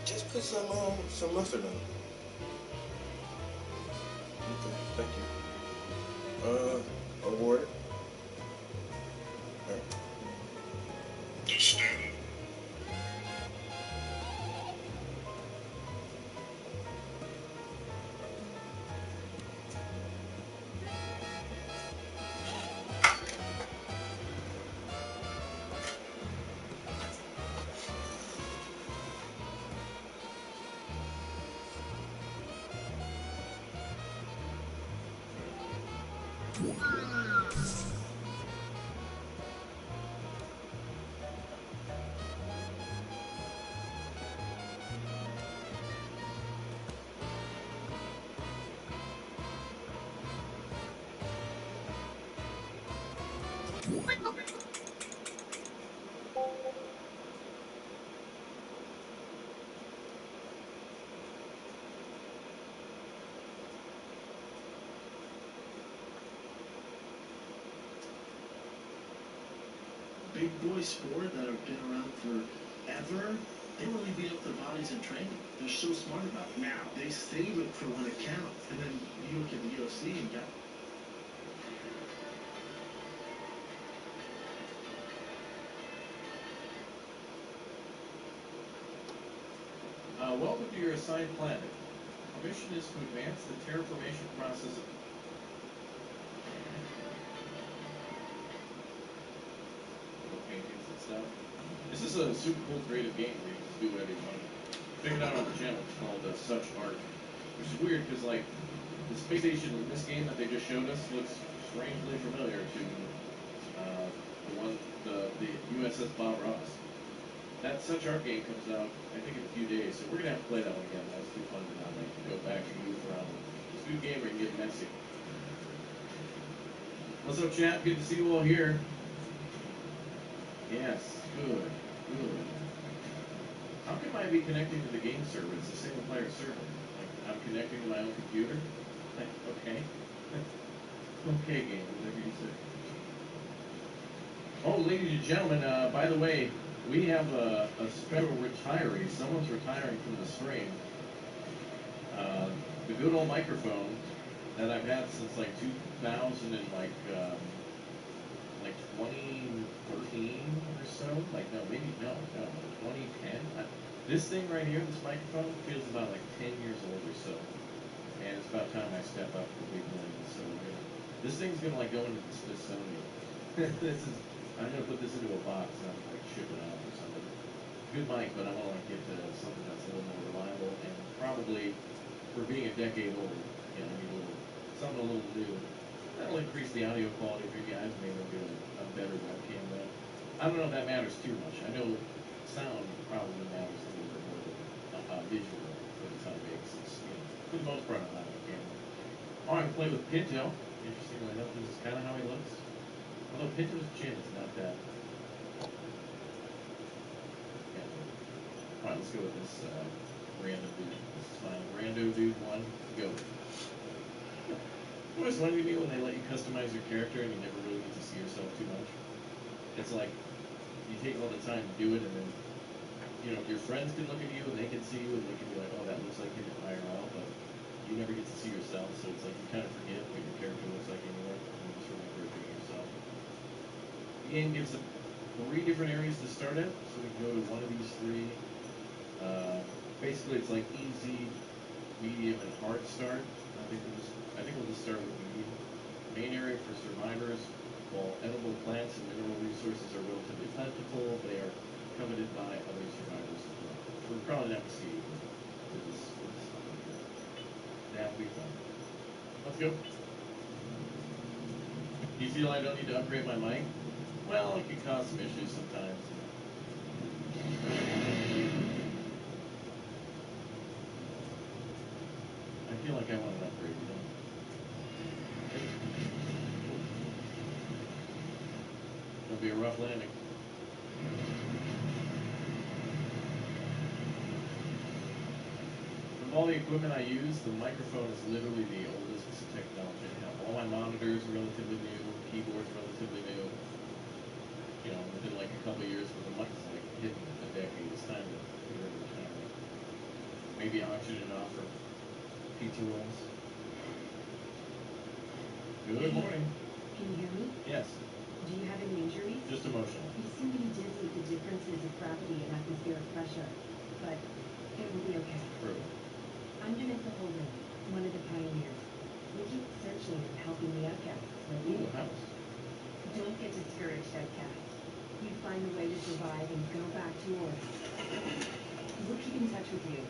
Just put some mustard on it. Okay, thank you. Award. Big boy sport that have been around forever, they don't really beat up their bodies in training. They're so smart about it. Now, they save it for when it counts. And then you look at the UFC and you got welcome to your assigned planet. Our mission is to advance the terraformation process of paintings and stuff. This is a super cool creative game where you just do whatever you want. Check it out on the channel. It's called Such Art, which is weird because like the space station in this game that they just showed us looks strangely familiar to the USS Bob Ross. That Such Art game comes out, I think, in a few days, so we're gonna have to play that one again. That's too fun to not like go back and move around. It's a good game where you can get messy. What's up, chat? Good to see you all here. Yes, good, good. How come I be connecting to the game server? It's a single player server. Like, I'm connecting to my own computer? Like, okay. Okay, game, whatever you say. Oh, ladies and gentlemen, by the way, we have a special retiree. Someone's retiring from the stream. The good old microphone that I've had since like 2000 and like 2013 or so. Like no, maybe no, 2010. This thing right here, this microphone, feels about like 10 years old or so. And it's about time I step up to the big leagues. So this thing's gonna like go into the Smithsonian. I'm gonna put this into a box and I'm like ship it out or something. Good mic, but I want to like get to something that's a little more reliable and probably for being a decade old, you know, need a little something a little new. That'll increase the audio quality for you guys. Maybe I'll get a better webcam though. I don't know if that matters too much. I know sound probably matters a little bit more than visual for the time being, since you know, for the most part I'm not a camera. All right, play with Pinto. Interestingly enough, this is kind of how he looks. Although Pinto's chin is not that. Yeah. All right, let's go with this random dude. This is fine. Rando dude one, go. It always funny to me when they let you customize your character and you never really get to see yourself too much. It's like you take all the time to do it, and then you know your friends can look at you and they can see you and they can be like, oh, that looks like him in IRL, but you never get to see yourself, so it's like you kind of forget what your character looks like anyway. You just remember it being yourself. The game gives us 3 different areas to start at, so we can go to one of these 3. Basically, it's like easy, medium, and hard start. I think we'll just start with medium. Main area for survivors. While edible plants and mineral resources are relatively plentiful, they are coveted by other survivors as well. So we're probably not to see this. That'll be fun. Let's go. Do you feel I don't need to upgrade my mic? Well, it can cause some issues sometimes. I feel like I want an upgrade, you know? It'll be a rough landing. From all the equipment I use, the microphone is literally the oldest technology I have. All my monitors are relatively new, keyboard's relatively new. You know, within like a couple of years, but the mic's like hitting a decade. It's time to get rid of the camera. maybe auction it off for pizza rolls. Good morning. Can you hear me? Yes, Do you have any injuries? just emotional. You seem to be dizzy at the differences of gravity and atmospheric pressure, but it will be okay. True. I'm Vanessa Holden, one of the pioneers. We keep searching and helping the outcasts like you. Ooh, house. Don't get discouraged, outcast. You find a way to survive and go back to Earth. We'll keep in touch with you.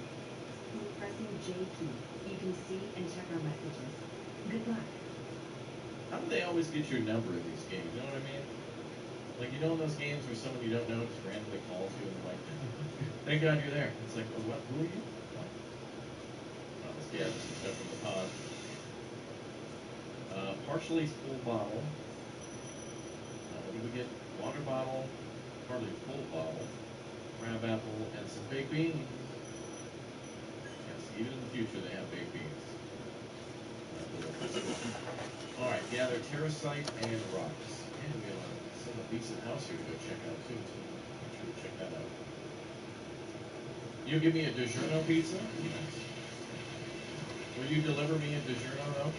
We're pressing J key. You can see and check our messages. Good luck. How do they always get your number in these games? You know what I mean? Like, you know in those games where someone you don't know just randomly calls you and they're like, thank God you're there. It's like, oh, what? Who are you? What? Oh, yeah, this is stuff from the pod. Partially full bottle. What do we get? Water bottle, partly full bottle, crab apple, and some baked beans. Yes, even in the future they have baked beans. Alright, gather terracite and rocks. And we have a decent house here to go check out too. So make sure to check that out. You give me a DiGiorno pizza? Yes. Will you deliver me a DiGiorno though?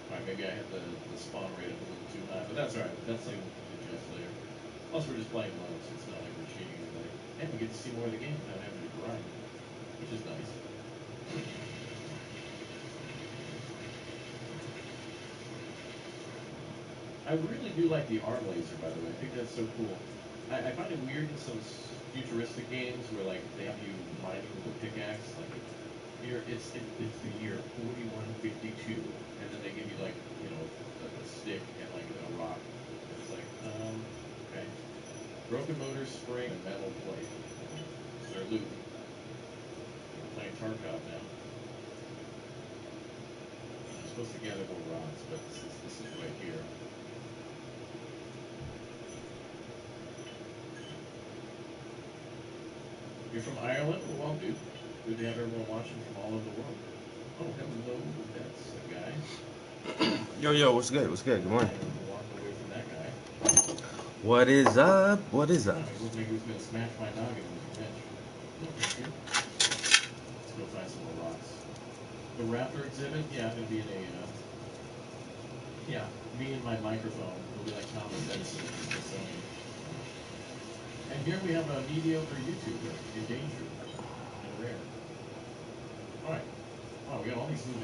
Alright, maybe I had the spawn rate up a little too high, but that's alright. That's something we can adjust later. Plus we're just playing low, so it's not like we're cheating anybody. And we get to see more of the game without having to grind, which is nice. I really do like the arm laser, by the way. I think that's so cool. I find it weird in some futuristic games where like they have you mining with a pickaxe. Like here, it's the year 4152, and then they give you like a stick and like a rock. It's like okay. Broken motor, spring, and metal plate. They're loot. We're playing Tarkov now. I'm supposed to gather more rocks, but this is right here. You're from Ireland? Well, dude. Good to have everyone watching from all over the world. Oh, hello, that's a guy. Yo, what's good? What's good? Good morning. Walk away from that guy. What is up? What is up? It looked like he was going to smash my noggin with a wrench. No, thank you. Let's go find some more rocks. The Raptor exhibit? Yeah, I'm going to be in a, me and my microphone will be like Thomas Edison in Smithsonian. And here we have a mediocre YouTuber, endangered and rare. Alright. Wow, we got all these new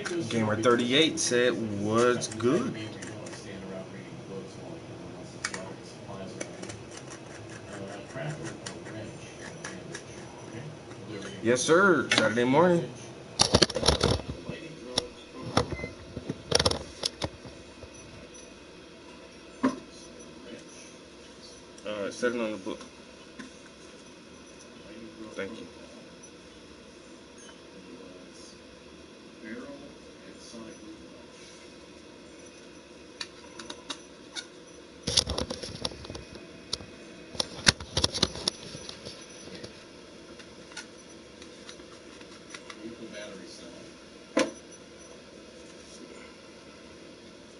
messages. Gamer 38 said, "What's good?" Yes, sir. Saturday morning. Set it on the book. Thank you.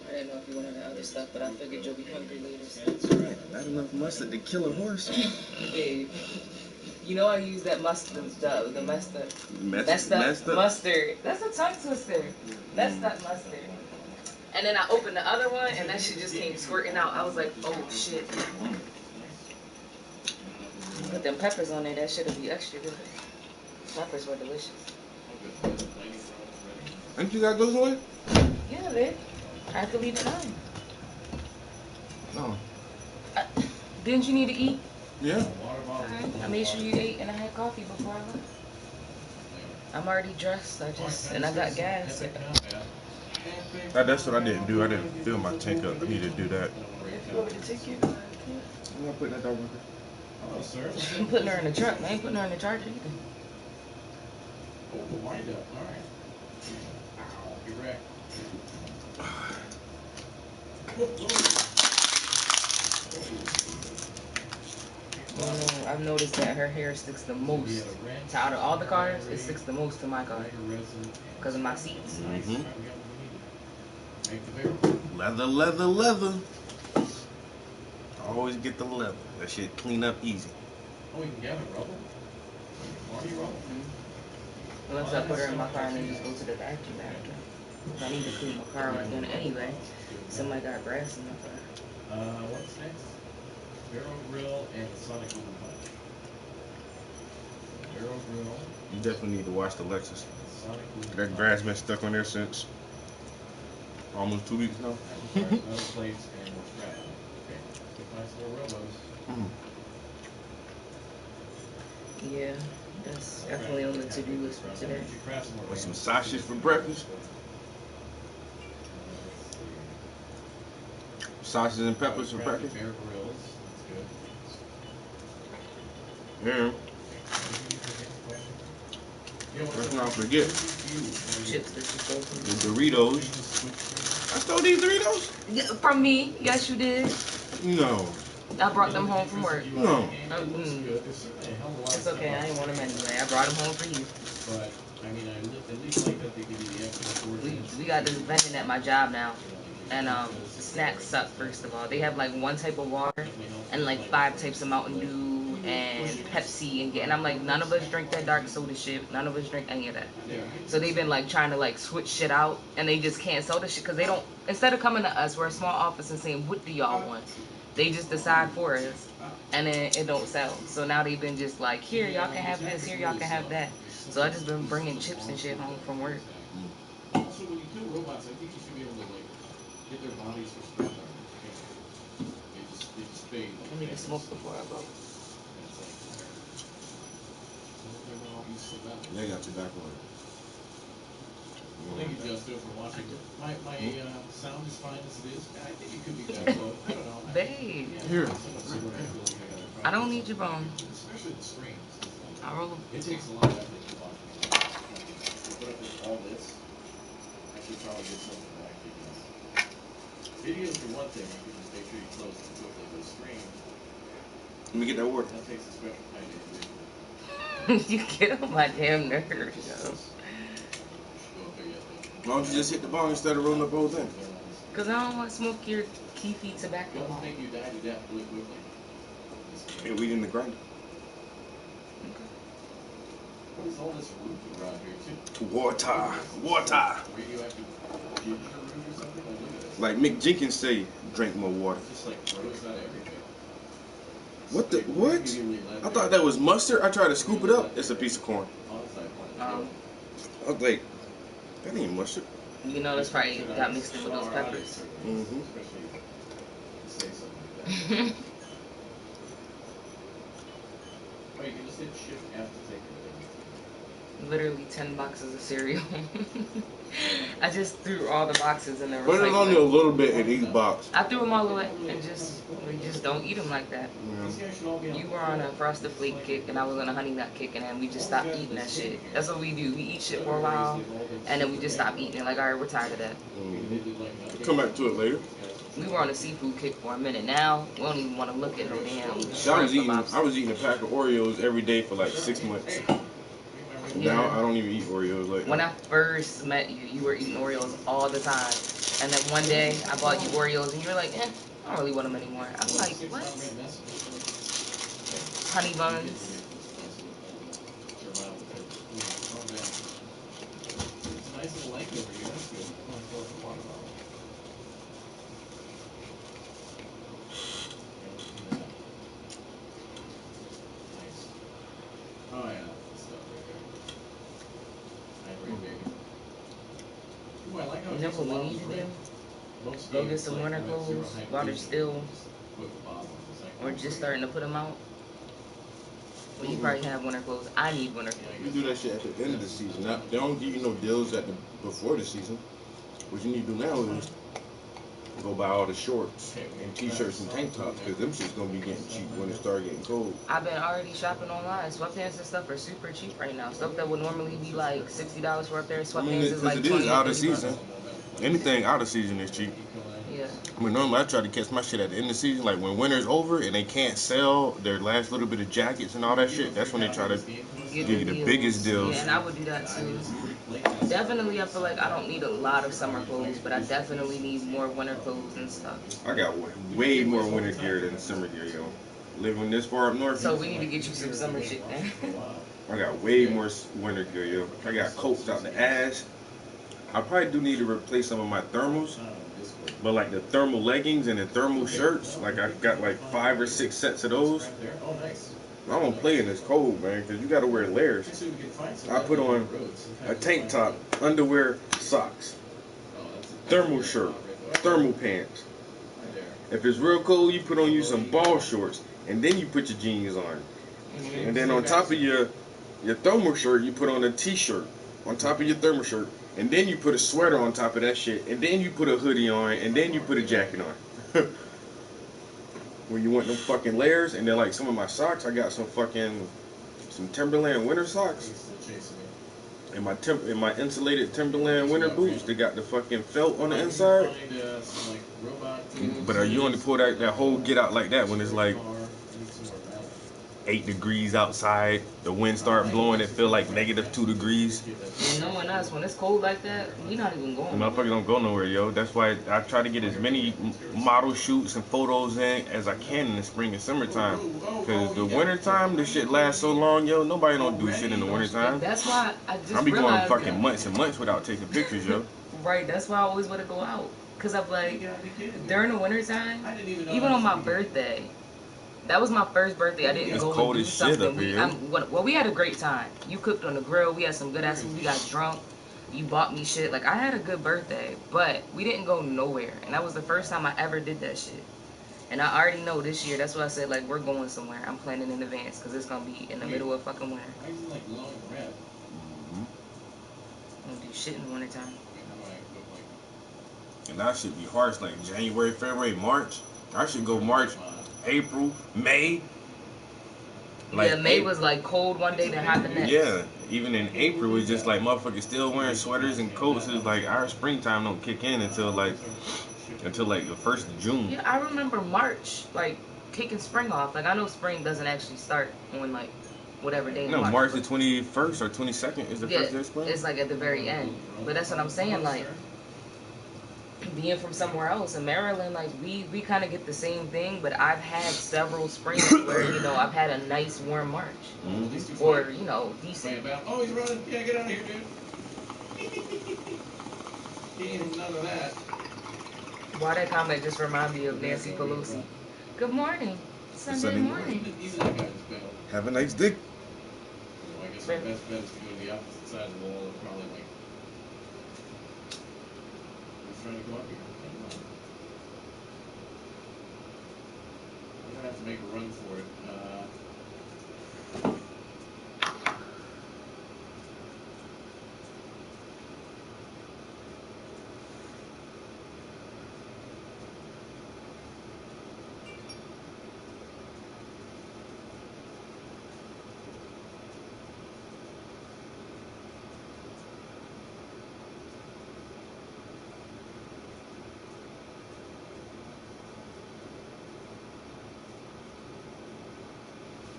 I didn't know if you wanted the other stuff, but I figured you'll be hungry later. So. Not enough mustard to kill a horse. Babe, you know I use that mustard, the mustard. Mustard? Mustard. That's a tongue twister. Messed up mustard. And then I opened the other one, and that shit just came squirting out. I was like, oh shit. Put them peppers on there, that shit'll be extra good. Peppers were delicious. Ain't you got those away? Yeah, babe. I have to leave it on. No. Didn't you need to eat? Yeah. I made sure you ate and I had coffee before I left. I'm already dressed, and I got gas. That's what I didn't do. I didn't fill my tank up. I need to do that. If you want me to take you, I'm gonna put that down. Hello, sir. I'm putting her in the truck. I ain't putting her in the charger either. Oh, the wind up. Alright. Ow, you're wrecked. I've noticed that her hair sticks the most. Out of all the cars, it sticks the most to my car. Because of my seats. Mm-hmm. Leather. Always get the leather. That shit clean up easy. Oh, you can gather rubble? Marty rubble? Unless I put her in my car and then just go to the vacuum after. I need to clean my car again anyway. Somebody got grass in my car. What's next? Barrel Grill and Sonic Boom Punch. Barrel Grill. You definitely need to watch the Lexus. Sonic Boom That Punch. grass been stuck on there since almost 2 weeks now. Metal plates and more scrap. Okay. Nice little robos. Yeah, that's definitely on the to-do list for today. With some sausage for breakfast. Sausage and peppers for breakfast. Bear Grills. That's good. Yeah. Let's not forget Chips that you stole from the Doritos. I stole these Doritos? me. From me? Yes, you did. No. I brought them home from work. No. It's okay. I didn't want them anyway. I brought them home for you. But I mean, I at least like that they give you the extra We got this vending at my job now, and snacks suck. First of all, they have like one type of water and like 5 types of Mountain Dew and Pepsi and I'm like, none of us drink that dark soda shit. None of us drink any of that. So they've been like trying to like switch shit out, and they just can't sell the shit because they don't. Instead of coming to us, we're a small office and saying, what do y'all want? They just decide for us, and then it don't sell. So now they've been just like, here y'all can have this, here y'all can have that. So I just been bringing chips and shit home from work. Also, when you kill robots, I think you should be able to like get their bodies for scrap iron. They just fade. I need to smoke before I go. They got your back on it. Thank you, Justin, for watching. My sound is fine as it is. I think it could be better, though. I don't know. Babe, Here. I don't need your phone. Especially the streams. I roll them. It takes a lot of effort to watch me. To put up with all this, I should probably get something that actually does. Videos are one thing, you can just make sure you close it quickly, but streams, Let me get that water. that takes a special kind of individual. You get on my damn nerves, yo. Why don't you just hit the bong instead of rolling up the whole thing? Cause I don't want to smoke your keefy tobacco. It will make you die to death really quickly. Hey, weed in the grinder. What is all this root around here, too? Water. Water. Radioactive ginger root or something? Like, look at this. Like Mick Jenkins say, drink more water. It just like throws out everything. What the, what? I thought that was mustard. I tried to scoop it up. It's a piece of corn. I was like, that ain't mustard. You know, that's probably got mixed in with those peppers. Mm-hmm. Oh, you can just hit shift F to take it. Literally 10 boxes of cereal. I just threw all the boxes in the Put it only a little bit in each box. I threw them all away and we just don't eat them like that. Yeah. You were on a Frosted Flake kick and I was on a Honey Nut kick, and then we just stopped eating that shit. That's what we do. We eat shit for a while and then we just stop eating it. Like, alright, we're tired of that. Mm-hmm. Come back to it later. We were on a seafood kick for a minute. Now we don't even want to look at no damn. I was eating a pack of Oreos every day for like 6 months. Yeah. Now I don't even eat Oreos like When that. I first met you, you were eating Oreos all the time. And then one day I bought you Oreos and you were like, I don't really want them anymore. I'm like, what? Honey buns. Oh yeah, that's stuff right there. Ooh, I like how You know it's what we just need to bottles, do? right? Most Go games, get some like, winter you have zero clothes height while they're vision, still, just put the bottles. It's like, or just starting to put them out. Well, you probably have winter clothes. I need winter clothes. You do that shit at the end of the season. Now, they don't give you no deals before the season. What you need to do now is go buy all the shorts and t-shirts and tank tops, because them shit's gonna be getting cheap when it start getting cold. I've been already shopping online. Sweatpants and stuff are super cheap right now. Stuff that would normally be like $60 for up there. Sweatpants is like it is out of $20. season. Anything out of season is cheap. Yeah. I mean, normally I try to catch my shit at the end of the season, like when winter's over and they can't sell their last little bit of jackets and all that shit. That's when they try to give you the biggest deals. Yeah, and I would do that too. Definitely, I feel like I don't need a lot of summer clothes, but I definitely need more winter clothes and stuff. I got way more winter gear than summer gear, yo. Living this far up north. So we need to get you some summer shit then. I got way more winter gear, yo. I got coats out the ass. I probably do need to replace some of my thermals, but like the thermal leggings and the thermal shirts, like I got like 5 or 6 sets of those. I don't play in this cold, man, because you got to wear layers. I put on a tank top, underwear, socks, thermal shirt, thermal pants. If it's real cold, you put on you some ball shorts, and then you put your jeans on. And then on top of your thermal shirt, you put on a t-shirt on top of your thermal shirt, and then you put a sweater on top of that shit, and then you put a hoodie on, and then you put a jacket on. When you want them fucking layers, and then like some of my socks, I got some Timberland winter socks. And my insulated Timberland winter boots, they got the fucking felt on the inside. But are you only pull that whole get out like that when it's like 8 degrees outside, the wind start blowing, it feel like -2 degrees. And knowing us, when it's cold like that, we not even going. The motherfuckers don't go nowhere, yo. That's why I try to get as many model shoots and photos in as I can in the spring and summertime. Cause the wintertime, this shit lasts so long, yo. Nobody don't do shit in the wintertime. That's why I just I be going realized fucking that. months and months without taking pictures, yo. Right, that's why I always want to go out. Cause I'm like, during the wintertime, even on my birthday, that was my first birthday. I didn't It's go cold and do as shit something. up here. Well, we had a great time. You cooked on the grill. We had some good ass food. We got drunk. You bought me shit. Like, I had a good birthday, but we didn't go nowhere. And that was the first time I ever did that shit. And I already know this year. That's why I said, like, we're going somewhere. I'm planning in advance because it's going to be in the middle of fucking winter. Don't do shit in the wintertime. And that should be harsh, like January, February, March. I should go March, April, May. Like, yeah, May was like cold one day, then hot the next. Yeah, even in April, it's just like motherfuckers still wearing sweaters and coats. It's like our springtime don't kick in until like the 1st of June. Yeah, I remember March, like kicking spring off. Like, I know spring doesn't actually start on like whatever day. No, March the 21st or 22nd is the first day of spring. It's like at the very end. But that's what I'm saying, like, being from somewhere else in Maryland, like we kind of get the same thing, but I've had several springs where, you know, I've had a nice warm March. Mm-hmm. Or, you know, decent. Oh, he's running. Yeah, get out of here, dude. He ain't none of that. Why that comment just remind me of Nancy Pelosi. Good morning. Sunday morning. Have a nice day. Well, I guess the best bet is to go to the opposite side of the wall and probably like trying to go up here. I'm gonna have to make a run for it.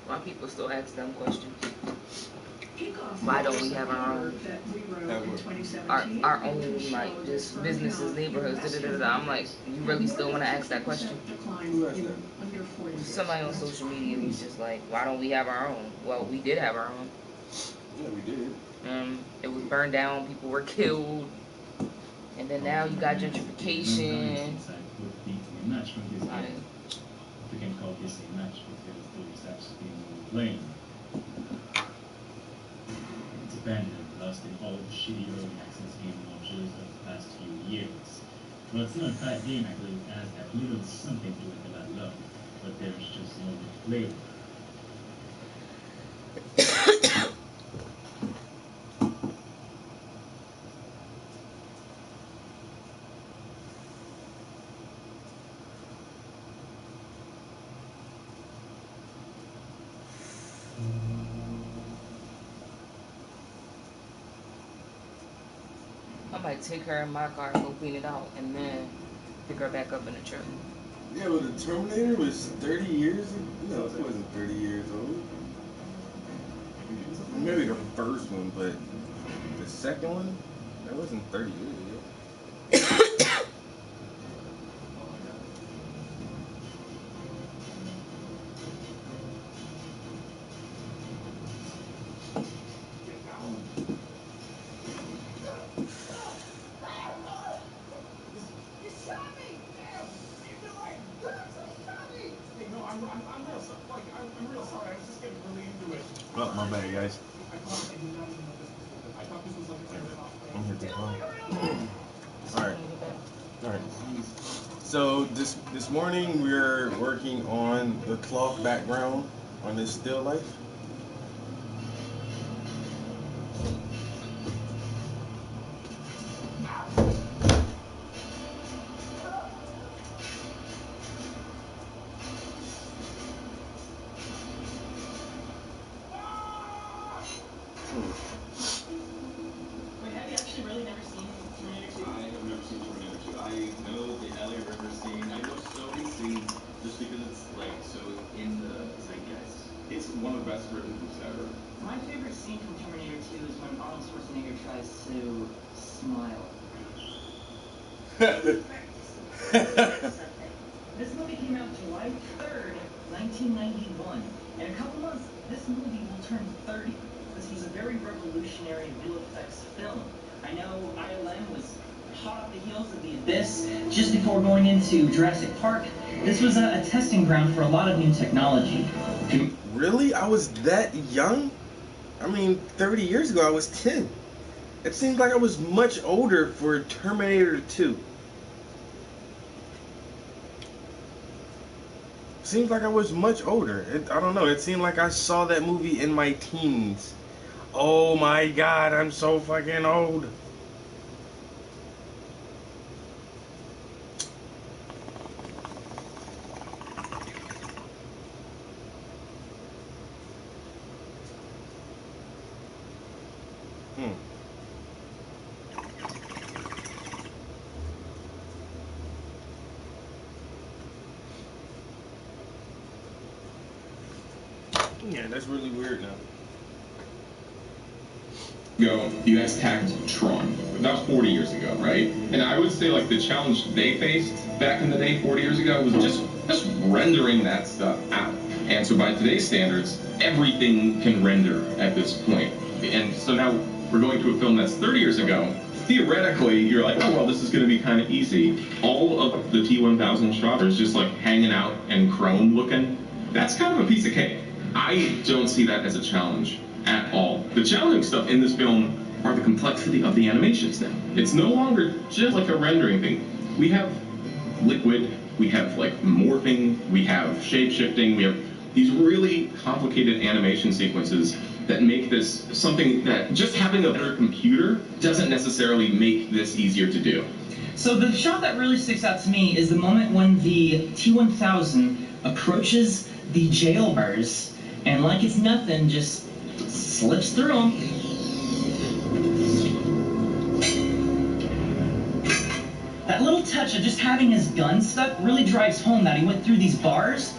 Why people still ask dumb questions? Why don't we have our own, our own, like, just businesses, neighborhoods, da-da-da-da. I'm like, you really still want to ask that question? Somebody on social media was just like, why don't we have our own? Well, we did have our own. Yeah, we did. It was burned down, people were killed, and then now you got gentrification. We can call this a match because there is absolutely no blame. It's abandoned, lost in all the shitty early access game launches of the past few years. Well, it's not a bad game, actually. It has a little something to it that I love, but there's just no flavor. I might take her in my car, go clean it out, and then pick her back up in the truck. Yeah, well, the Terminator was 30 years. No, it wasn't 30 years old. Maybe the first one, but The second one? That wasn't 30 years ago. Oh, my bad, guys. I'm hit the phone. Alright. So this morning we're working on the cloth background on this still life. Wait, have you actually really never seen Terminator 2? I have never seen Terminator 2. I know the LA River scene. I know so many scenes just because it's like so in the zeitgeist. It's one of the best written books ever. My favorite scene from Terminator 2 is when Arnold Schwarzenegger tries to smile. This movie came out July 3rd, 1991. In a couple months, this movie will turn 30. This was a very revolutionary VFX film. I know ILM was hot off the heels of The Abyss just before going into Jurassic Park. This was a testing ground for a lot of new technology. Really? I was that young? I mean, 30 years ago I was 10. It seems like I was much older for Terminator 2. Seems like I was much older. I don't know. It seemed like I saw that movie in my teens. Oh my God, I'm so fucking old. Yeah, that's really weird now. You guys tagged Tron. That was 40 years ago, right? And I would say like the challenge they faced back in the day 40 years ago was just rendering that stuff out. And so by today's standards, everything can render at this point. And so now we're going to a film that's 30 years ago. Theoretically, you're like, oh, well, this is going to be kind of easy. All of the T-1000 shots just like hanging out and chrome looking. That's kind of a piece of cake. I don't see that as a challenge at all. The challenging stuff in this film are the complexity of the animations now. It's no longer just like a rendering thing. We have liquid, we have like morphing, we have shape-shifting, we have these really complicated animation sequences that make this something that just having a better computer doesn't necessarily make this easier to do. So the shot that really sticks out to me is the moment when the T-1000 approaches the jail bars and like it's nothing, just slips through them. That little touch of just having his gun stuck really drives home that he went through these bars,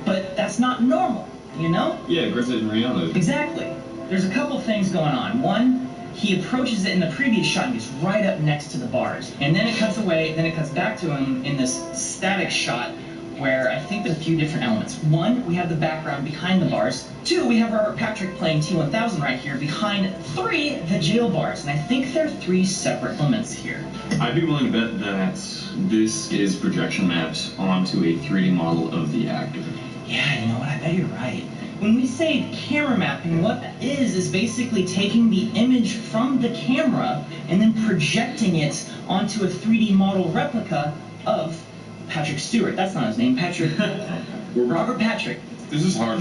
but that's not normal, you know? Yeah, Grizzly and Rihanna. Exactly. There's a couple things going on. One, he approaches it in the previous shot and gets right up next to the bars. And then it cuts away, then it cuts back to him in this static shot where I think there's a few different elements. One, we have the background behind the bars. Two, we have Robert Patrick playing T-1000 right here behind. Three, the jail bars. And I think there are three separate elements here. I'd be willing to bet that this is projection mapped onto a 3D model of the actor. Yeah, you know what? I bet you're right. When we say camera mapping, what that is basically taking the image from the camera and then projecting it onto a 3D model replica of Patrick Stewart. That's not his name. Robert Patrick. This is hard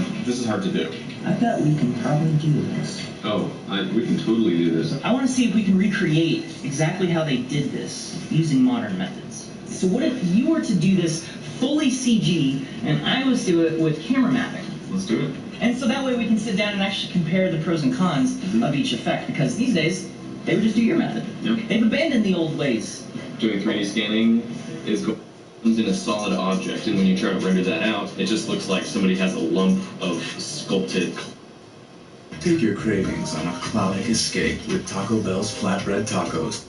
to do. I bet we can probably do this. Oh, we can totally do this. I want to see if we can recreate exactly how they did this using modern methods. So what if you were to do this fully CG and I was to do it with camera mapping? Let's do it. And so that way we can sit down and actually compare the pros and cons of each effect, because these days they would just do your method. Yep. They've abandoned the old ways. Doing 3D scanning is in a solid object, and when you try to render that out, it just looks like somebody has a lump of sculpted. Take your cravings on a chronic escape with Taco Bell's flatbread tacos.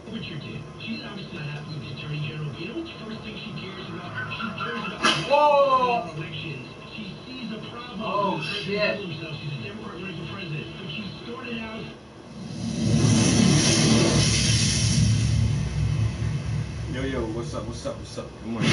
What you did. She's obviously not happy with the Attorney General. But you know what the first thing she cares about? She cares about elections. She sees a problem. Oh, shit. She's a Democrat running for president. So she started out. Yo, what's up? Come on.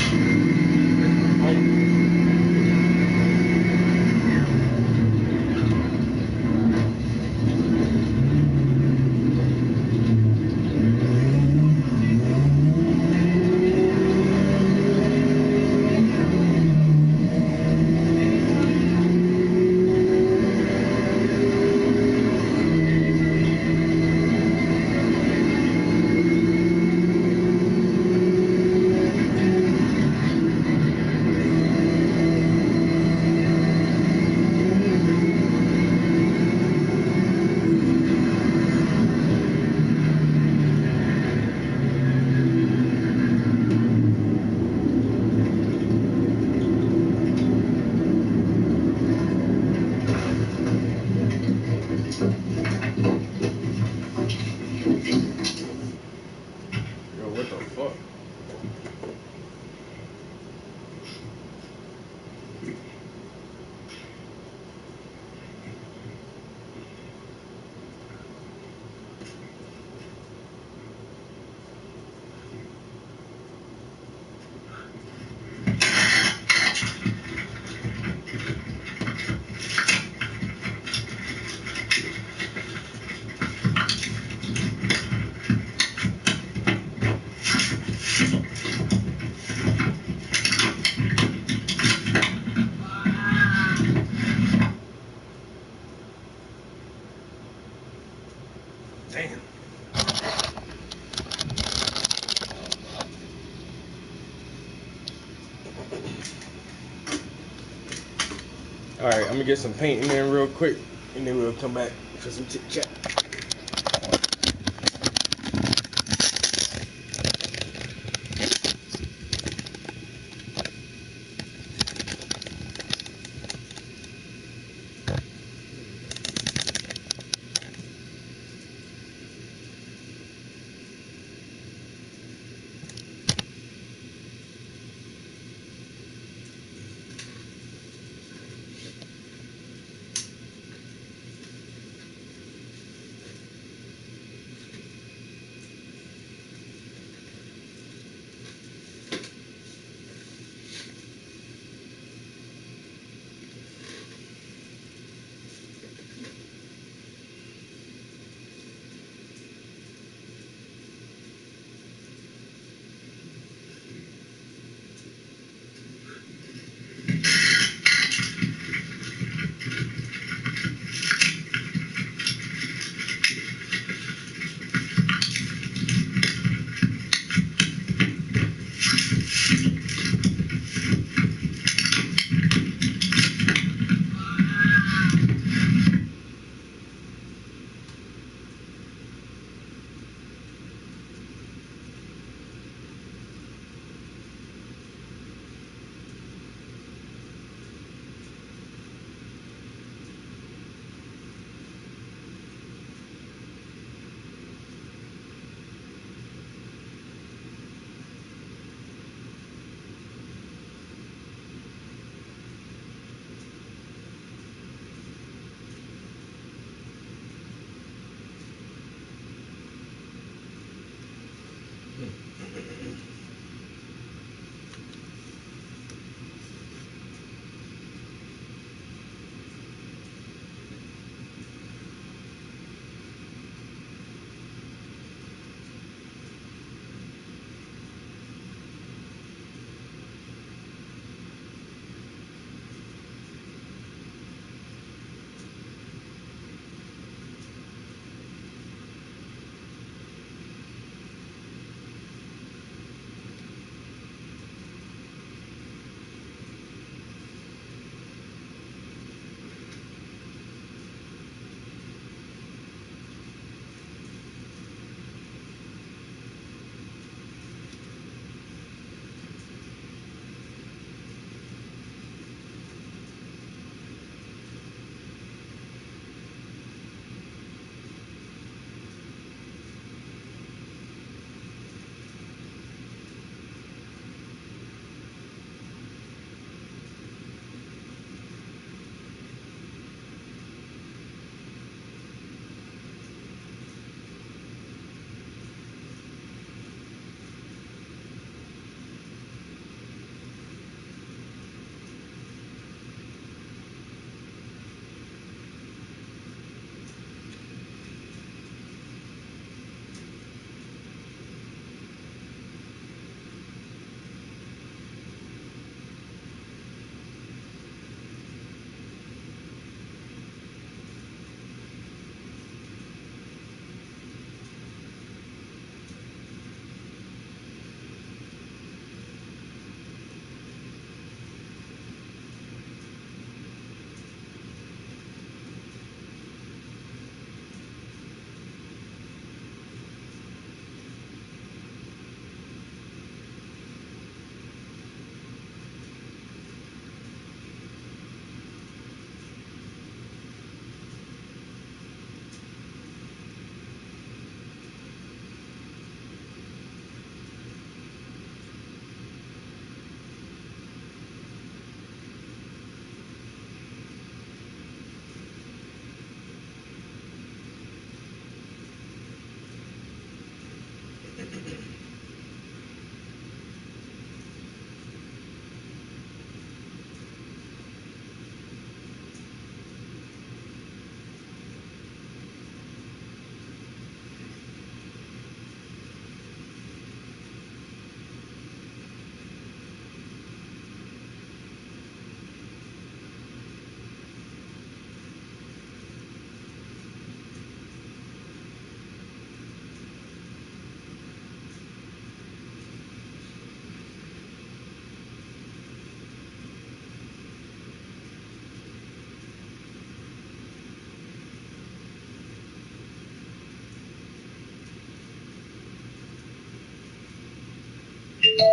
Yo, what the fuck? Damn. Alright, I'm gonna get some paint in there real quick, and then we'll come back for some chit chat. Yeah,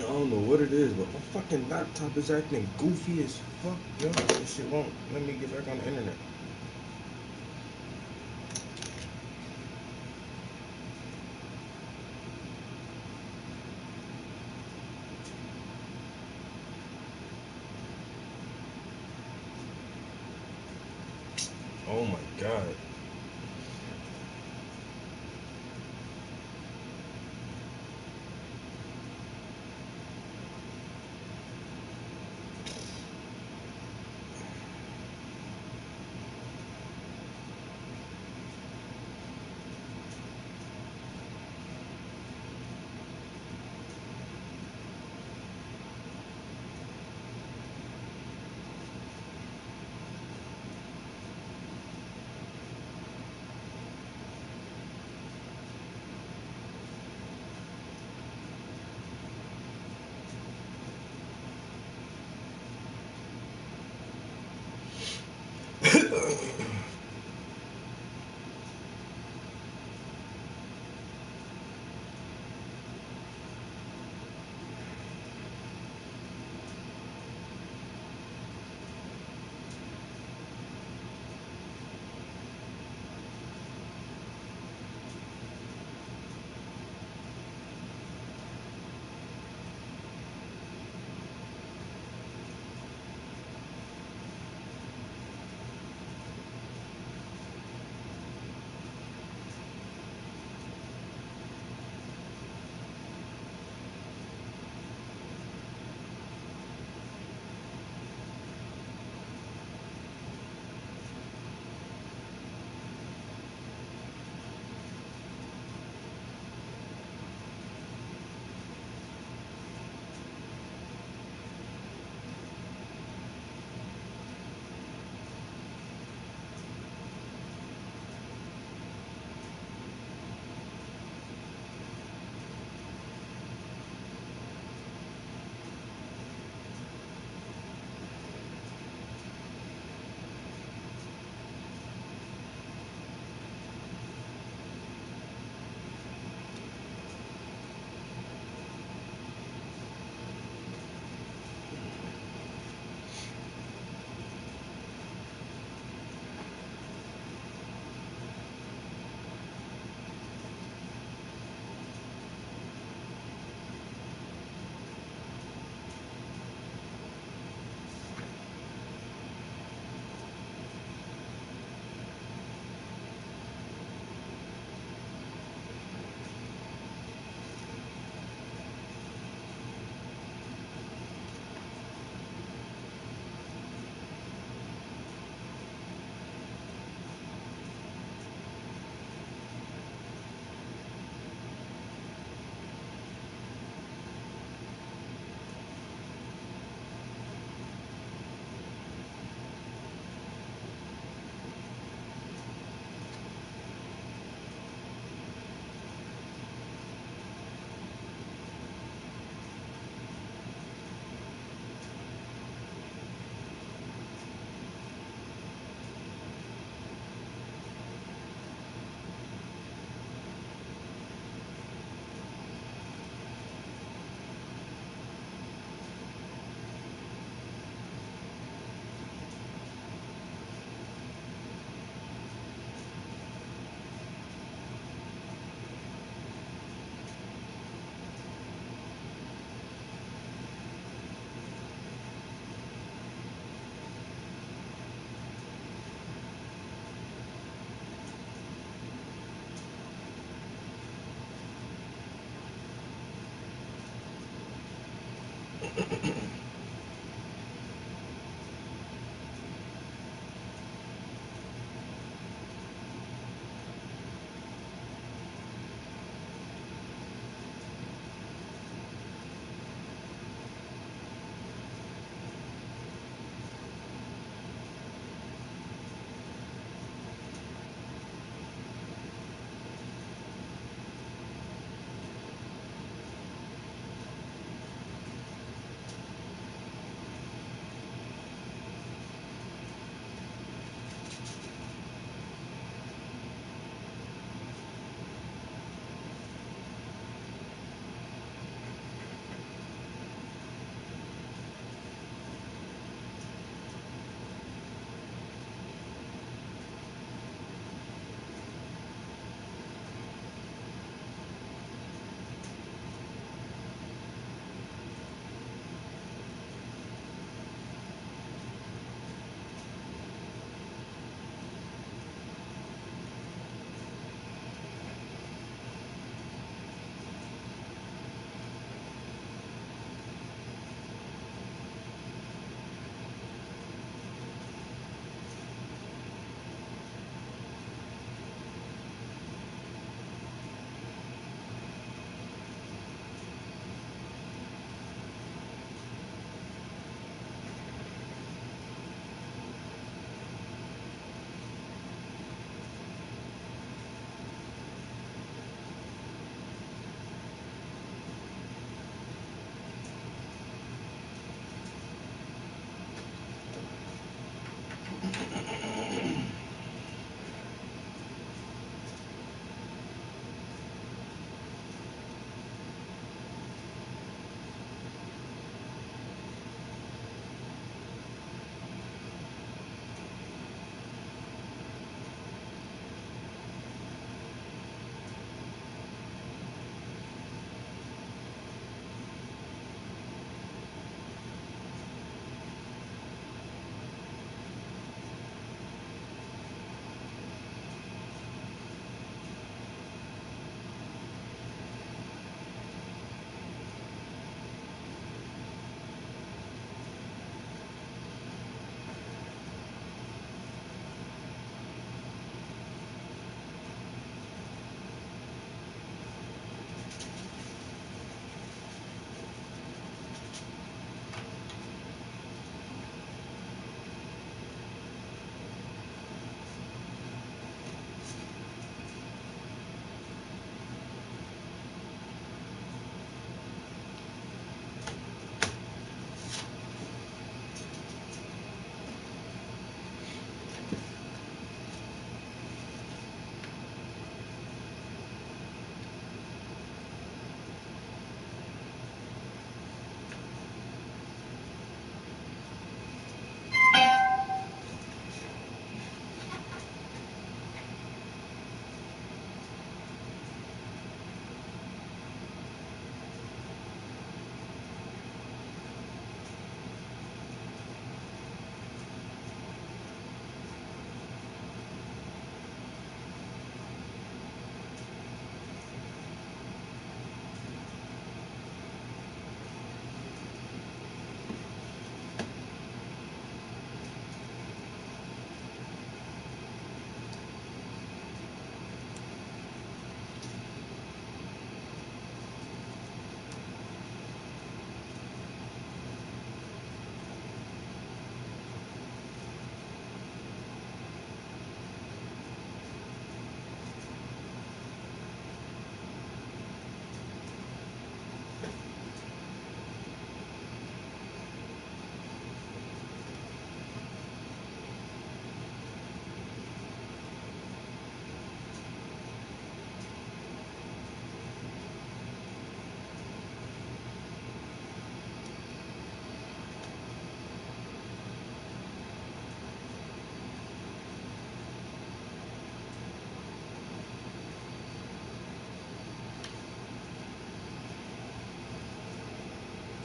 I don't know what it is, but my fucking laptop is acting goofy as fuck. Yo, this shit won't let me get back on the internet. Oh my god.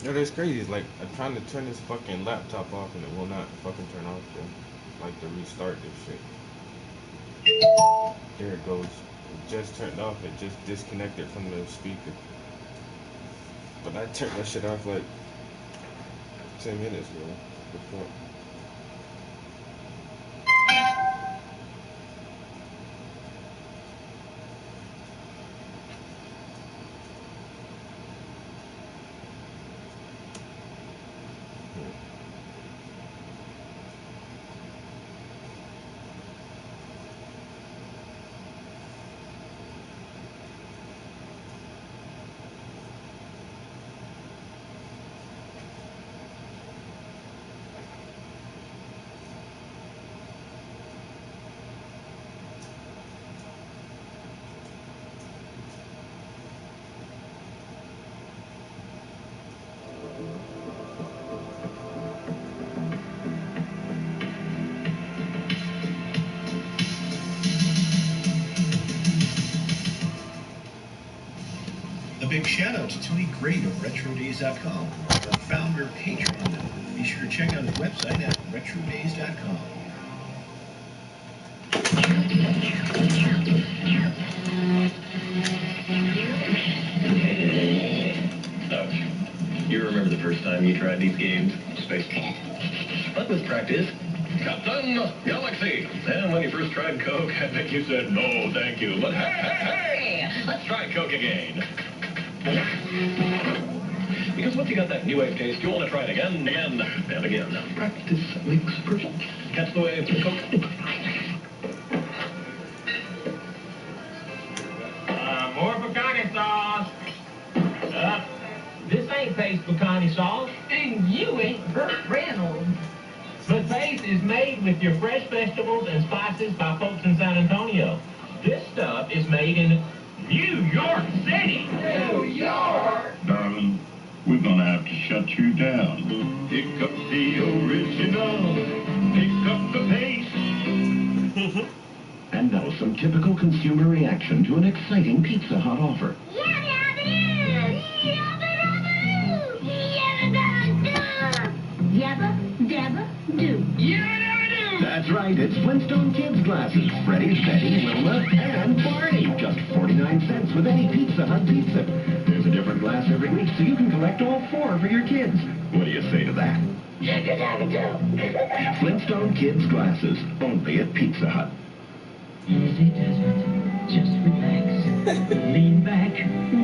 No, that's crazy. It's like I'm trying to turn this fucking laptop off and it will not fucking turn off. Then, like to restart this shit. There it goes. It just turned off. It just disconnected from the speaker. But I turned that shit off like 10 minutes ago. Before. A big shout out to Tony Great of RetroDays.com, the founder patron. Be sure to check out his website at RetroDays.com. You remember the first time you tried these games? Space. But with practice, Captain Galaxy. And when you first tried Coke, I bet you said, no, thank you. But hey, let's try Coke again. Because once you got that new wave taste, you want to try it again, again, and again. Practice makes perfect. Catch the wave with Coke. More pecani sauce. This ain't Pace pecani sauce. And you ain't Burt Reynolds. But Pace is made with your fresh vegetables and spices by folks in San Antonio. This stuff is made in New York City. New York. Darling, we're gonna have to shut you down. Pick up the original. Pick up the Pace. And now some typical consumer reaction to an exciting Pizza Hut offer. Yabba dabba do. That's right, it's Flintstone Kids glasses. Freddy, Betty, Wilma, and Barney. Just 49 cents with any Pizza Hut pizza. There's a different glass every week, so you can collect all 4 for your kids. What do you say to that? Flintstone Kids glasses, only at Pizza Hut. Easy does it. Just relax. Lean back,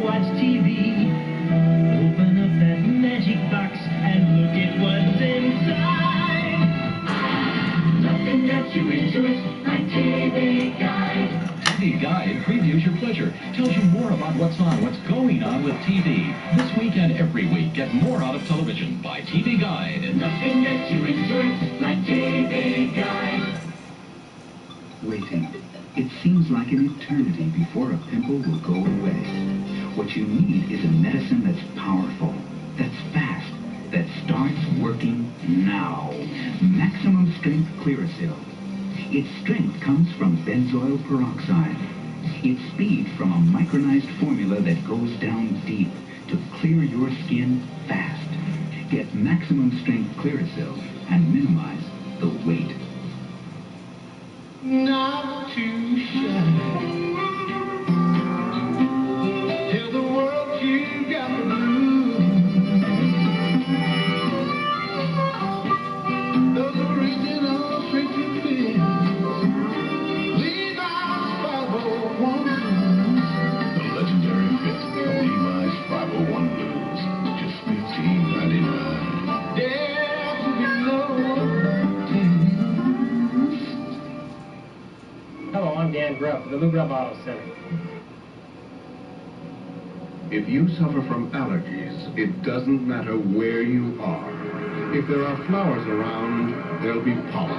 watch TV. Open up that magic box and look at what's inside. Nothing gets you into it like TV Guide. TV Guide previews your pleasure, tells you more about what's on, what's going on with TV. This week and every week, get more out of television by TV Guide. Nothing gets you into it like TV Guide. Waiting. It seems like an eternity before a pimple will go away. What you need is a medicine that's powerful, that's fast, that starts working now. Maximum Strength Clearasil. Its strength comes from benzoyl peroxide. Its speed from a micronized formula that goes down deep to clear your skin fast. Get Maximum Strength Clearasil and minimize the weight. Not too shy. Tell the world you got the blues. Those original French things. Levi's 501 blues. The legendary fit of Levi's 501 blues. Just $15.99. Dare to be low. Hello, I'm Dan Grubb of the Lou Grubb Auto Center. If you suffer from allergies, it doesn't matter where you are. If there are flowers around, there'll be pollen.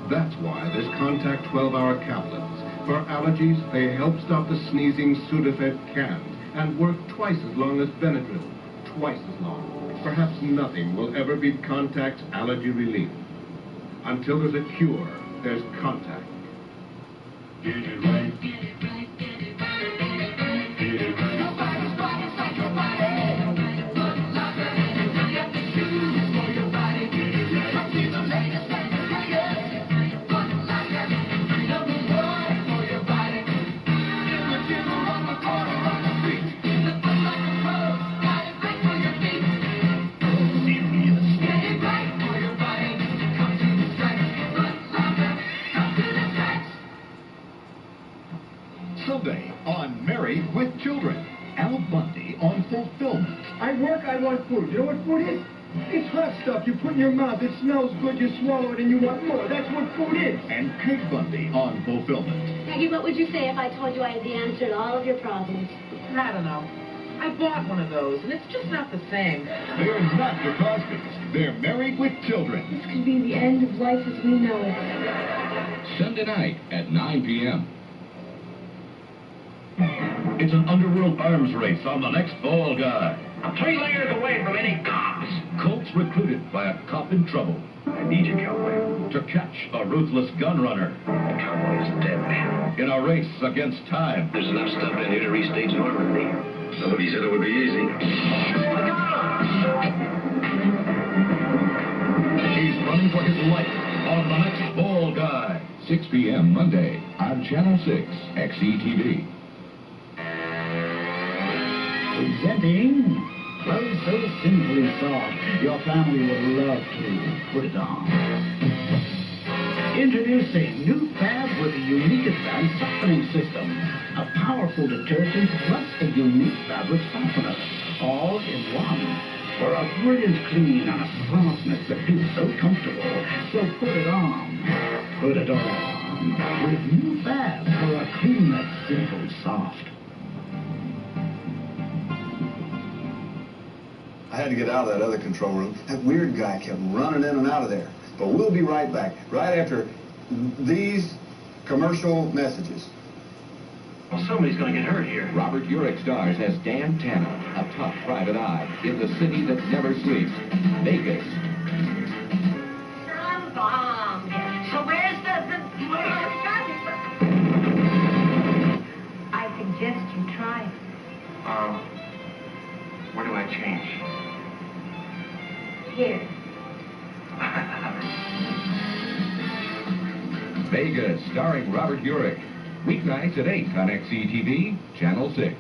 That's why there's Contact 12-Hour Caplins. For allergies, they help stop the sneezing Sudafed can and work twice as long as Benadryl. Twice as long. Perhaps nothing will ever beat Contact's allergy relief. Until there's a cure, there's Contact. Get it right. Get it right. Get it right. Get it right. Nobody's married with children. Al Bundy on Fulfillment. I work, I want food. You know what food is? It's hot stuff you put in your mouth. It smells good, you swallow it, and you want more. That's what food is. And Peg Bundy on Fulfillment. Peggy, what would you say if I told you I had the answer to all of your problems? I don't know. I bought one of those, and it's just not the same. They're not the Cosbys. They're married with children. This could be the end of life as we know it. Sunday night at 9 p.m. It's an underworld arms race on the next Fall Guy. I'm 3 layers away from any cops. Colts recruited by a cop in trouble. I need you, cowboy. To catch a ruthless gun runner. The cowboy is dead. In a race against time. There's enough stuff in here to restage Normandy. Nobody said it would be easy. I got him! He's running for his life on the next Fall Guy. 6 p.m. Monday on Channel 6, XETV. Presenting Clothes So Simply Soft, your family would love to put it on. Introducing new Fab with a unique advanced softening system. A powerful detergent plus a unique fabric softener. All in one. For a brilliant clean and a softness that feels so comfortable. So put it on. Put it on. With new Fab for a clean that's simple soft. I had to get out of that other control room. That weird guy kept running in and out of there. But we'll be right back, right after these commercial messages. Well, somebody's going to get hurt here. Robert Urich stars as Dan Tanner, a tough private eye in the city that never sleeps, Vegas. I'm bombed. So where's I suggest you try it. Where do I change? Here. Vegas, starring Robert Urich. Weeknights at 8 on XETV, Channel 6.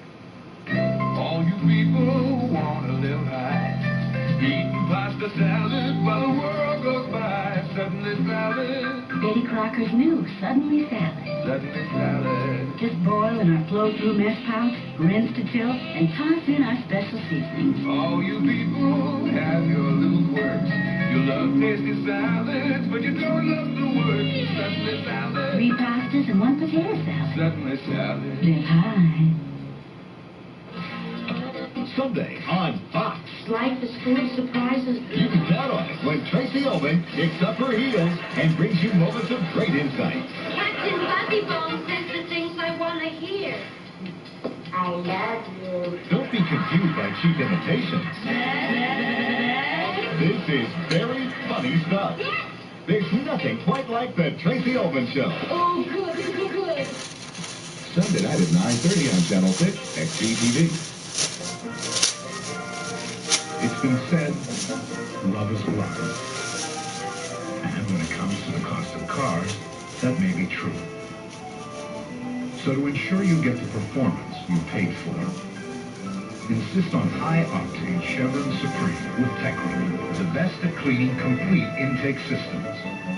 All you people who want to live high, eating pasta salad while the world goes by. Suddenly salad. Betty Crocker's new Suddenly Salad. Suddenly salad. Just boil in our flow-through mess pouch, rinse to tilt, and toss in our special seasonings. All you people have your little quirks. You love tasty salads, but you don't love the work. Suddenly salad. 3 pastas and 1 potato salad. Suddenly salad. Live high. Sunday on Fox. Like the school surprises. You can count on it when Tracy Ullman kicks up her heels and brings you moments of great insight. Captain Buzzybone says the things I want to hear. I love you. Don't be confused by cheap imitations. This is very funny stuff. Yes. There's nothing quite like the Tracy Ullman Show. Oh, good. Sunday night at 9:30 on Channel 6, XETV. It's been said, love is blind. And when it comes to the cost of cars, that may be true. So to ensure you get the performance you paid for, insist on high-octane Chevron Supreme with Technique, the best at cleaning complete intake systems.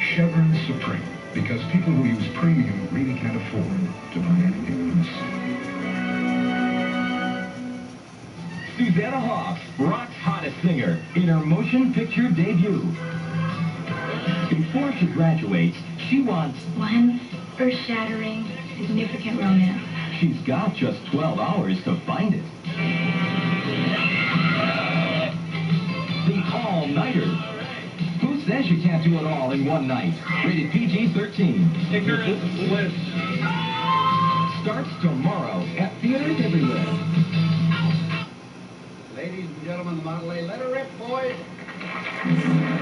Chevron Supreme, because people who use premium really can't afford to buy anything else. Susanna Hoffs, rock's hottest singer, in her motion picture debut. Before she graduates, she wants One earth-shattering, significant romance. She's got just 12 hours to find it. The all-nighter. Who says you can't do it all in one night? Rated PG-13. Ignorant bliss. Starts tomorrow at theaters everywhere. Ladies and gentlemen, the Model A, let her rip, boys.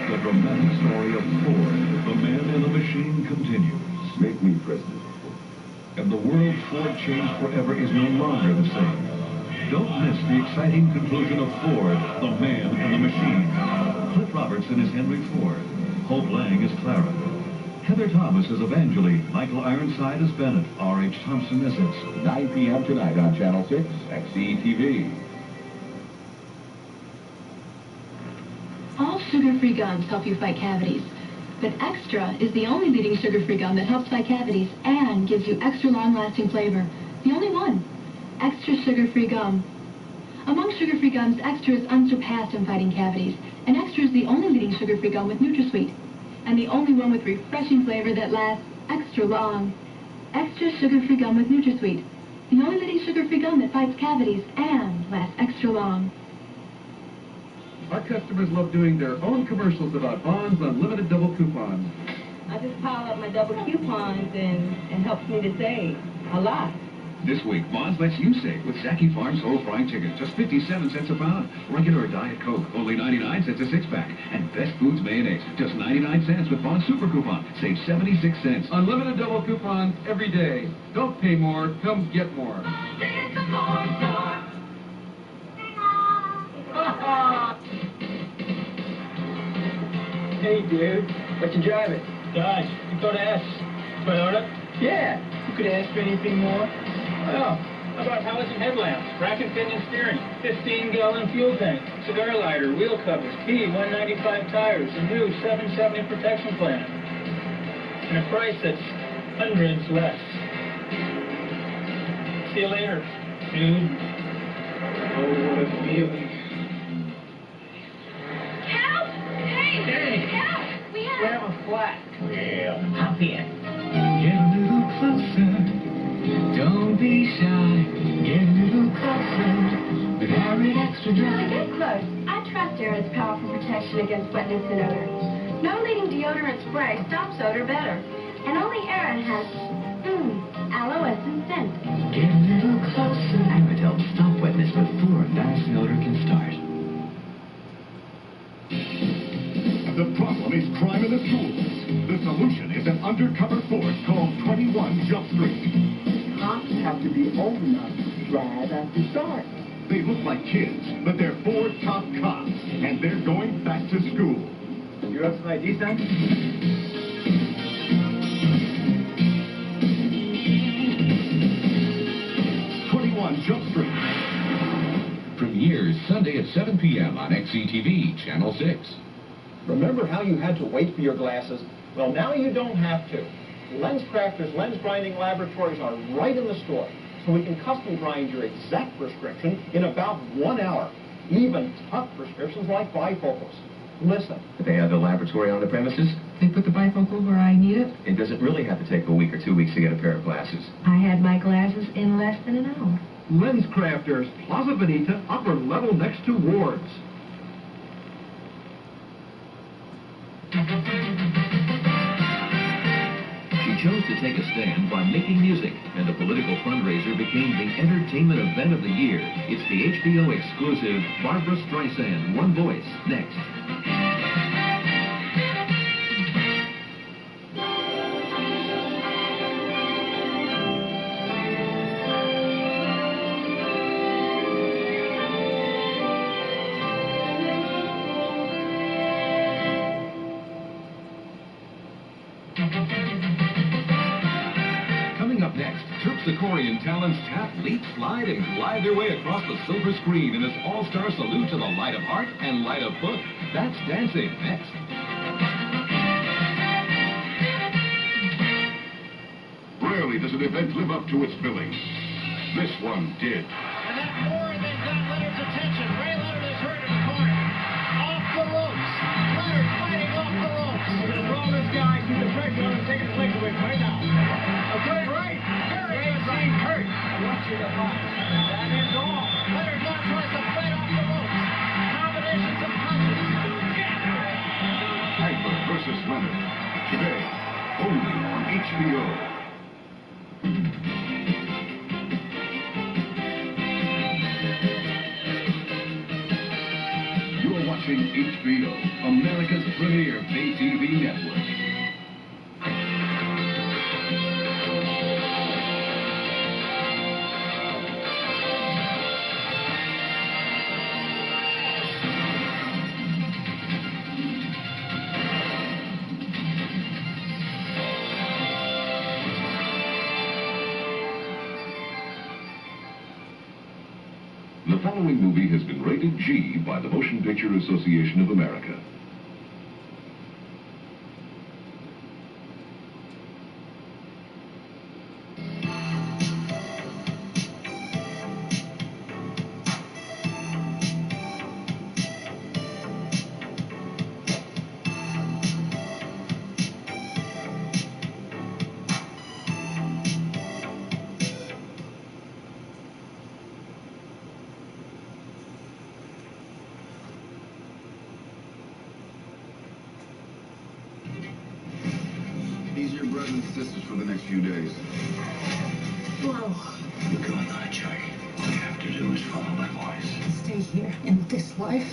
The dramatic story of Ford, the man in the machine, continues. Make me president. And the world Ford changed forever is no longer the same. Don't miss the exciting conclusion of Ford, the man in the machine. Cliff Robertson is Henry Ford. Hope Lang is Clara. Heather Thomas is Evangeline. Michael Ironside is Bennett. R.H. Thompson is it. 9 p.m. tonight on Channel 6, XETV. All sugar-free gums help you fight cavities. But Extra is the only leading sugar-free gum that helps fight cavities and gives you extra long-lasting flavor. The only one. extra sugar-free gum. Among sugar-free gums, Extra is unsurpassed in fighting cavities, and Extra is the only leading sugar-free gum with NutraSweet, and the only one with refreshing flavor that lasts extra long. Extra sugar-free gum with NutraSweet, the only leading sugar-free gum that fights cavities and lasts extra long. Our customers love doing their own commercials about Bond's Unlimited Double Coupons. I just pile up my double coupons and it helps me to save a lot. This week, Bonds lets you save with Zaki Farms whole fried chicken, just 57 cents a pound. Regular Diet Coke, only 99 cents a six-pack. And Best Foods mayonnaise, just 99 cents with Bonds Super Coupon. Save 76 cents. Unlimited double coupons every day. Don't pay more, come get more. Hey, dude. What you driving? Dodge. You go to S. Toyota? Yeah. You could ask for anything more. Well, how about halogen headlamps, rack and pinion steering, 15-gallon fuel tank, cigar lighter, wheel covers, P195 tires, a new 770 protection plan, and a price that's hundreds less. See you later, dude. Oh, what a feeling. Help! Hey! Help! We have a flat. Well, hop in. Get a little closer. Don't be shy. Get a little closer. With Arid Extra Dry. Get close. I trust Arid's powerful protection against wetness and odor. No leading deodorant spray stops odor better. And only Arid has, aloe essence scent. Get a little closer. Arid helps stop wetness before embarrassing odor can start. The problem is crime in the schools. The solution is an undercover force called 21 Jump Street. Cops have to be old enough to drive after dark. They look like kids, but they're 4 top cops, and they're going back to school. You have some ID, son? 21 Jump Street. Premieres Sunday at 7 p.m. on XCTV, Channel 6. Remember how you had to wait for your glasses? Well, now you don't have to. LensCrafters Lens Grinding Laboratories are right in the store, so we can custom grind your exact prescription in about 1 hour. Even tough prescriptions like bifocals. Listen. If they have the laboratory on the premises, They put the bifocal where I need it. it doesn't really have to take a week or 2 weeks to get a pair of glasses. I had my glasses in less than an hour. LensCrafters, Plaza Bonita, upper level next to Ward's. She chose to take a stand by making music, and the political fundraiser became the entertainment event of the year. It's the HBO exclusive Barbra Streisand, One Voice, next. Coming up next, Terpsichorean talents tap, leap, slide, and glide their way across the silver screen in this all-star salute to the light of heart and light of foot. That's dancing next. Rarely does an event live up to its billing. This one did. And that more than got Leonard's attention. Ray Leonard is hurt in the corner. Off the ropes. Leonard fighting off the ropes. We're going to throw this guy, keep the pressure on him, take his legs away right now. Okay, right. Very good being hurt. I want you to fight. That is all. Leonard now tries to fight off the ropes. Combinations of punches. Hagler versus Leonard. Today, only on HBO. You're watching HBO, America's premier pay TV network. The following movie has been rated G by the Motion Picture Association of America. your brothers and sisters for the next few days. Whoa. You're going on a journey. All you have to do is follow my voice. Stay here in this life.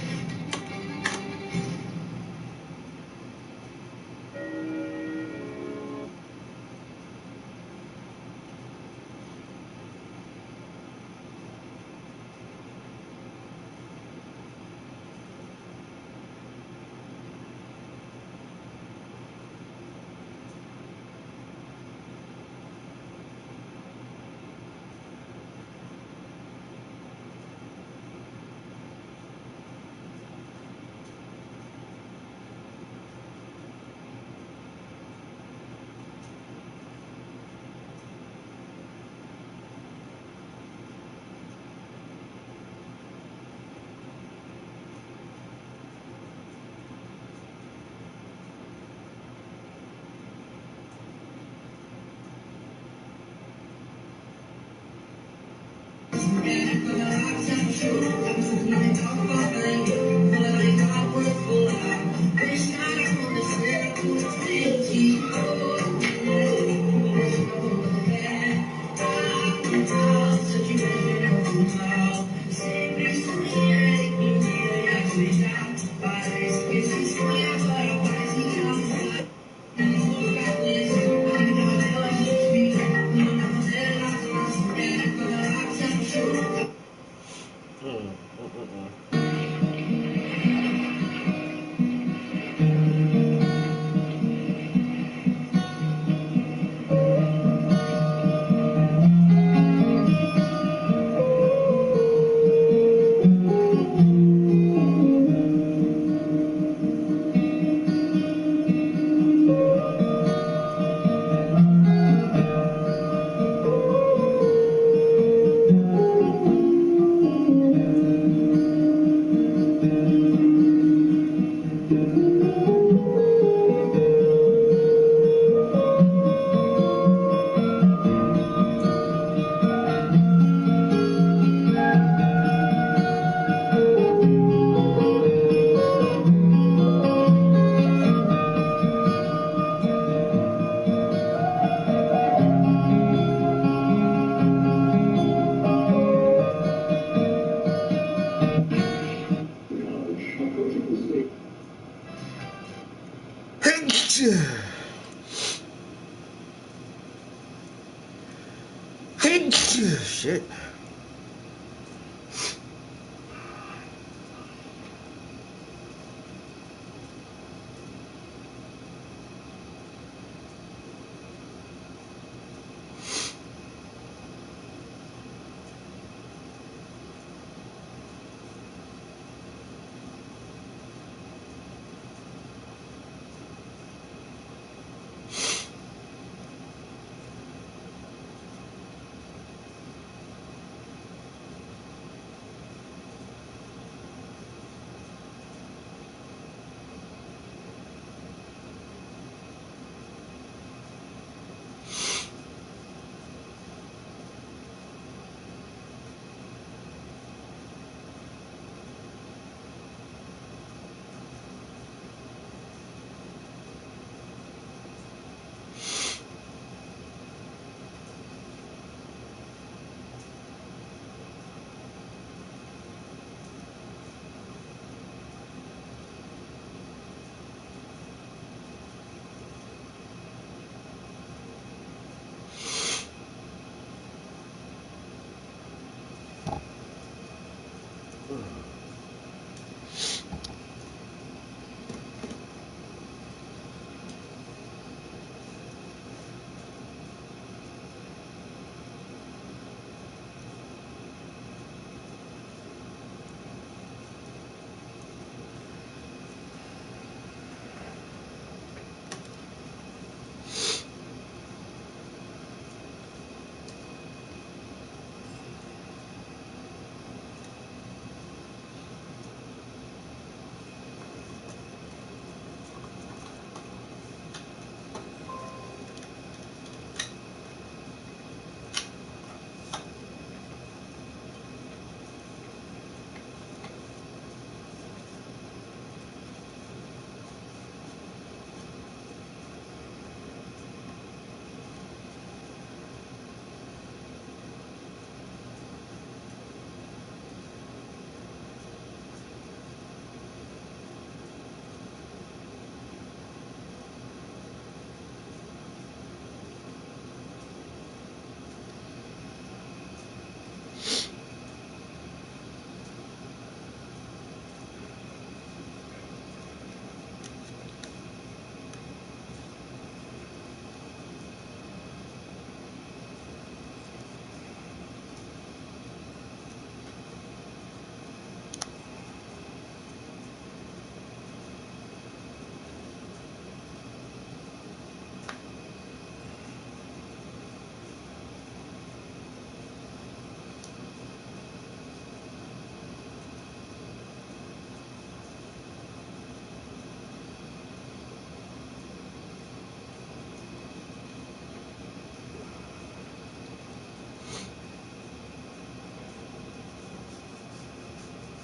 Shit.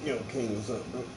Yo, King, what's up, bro?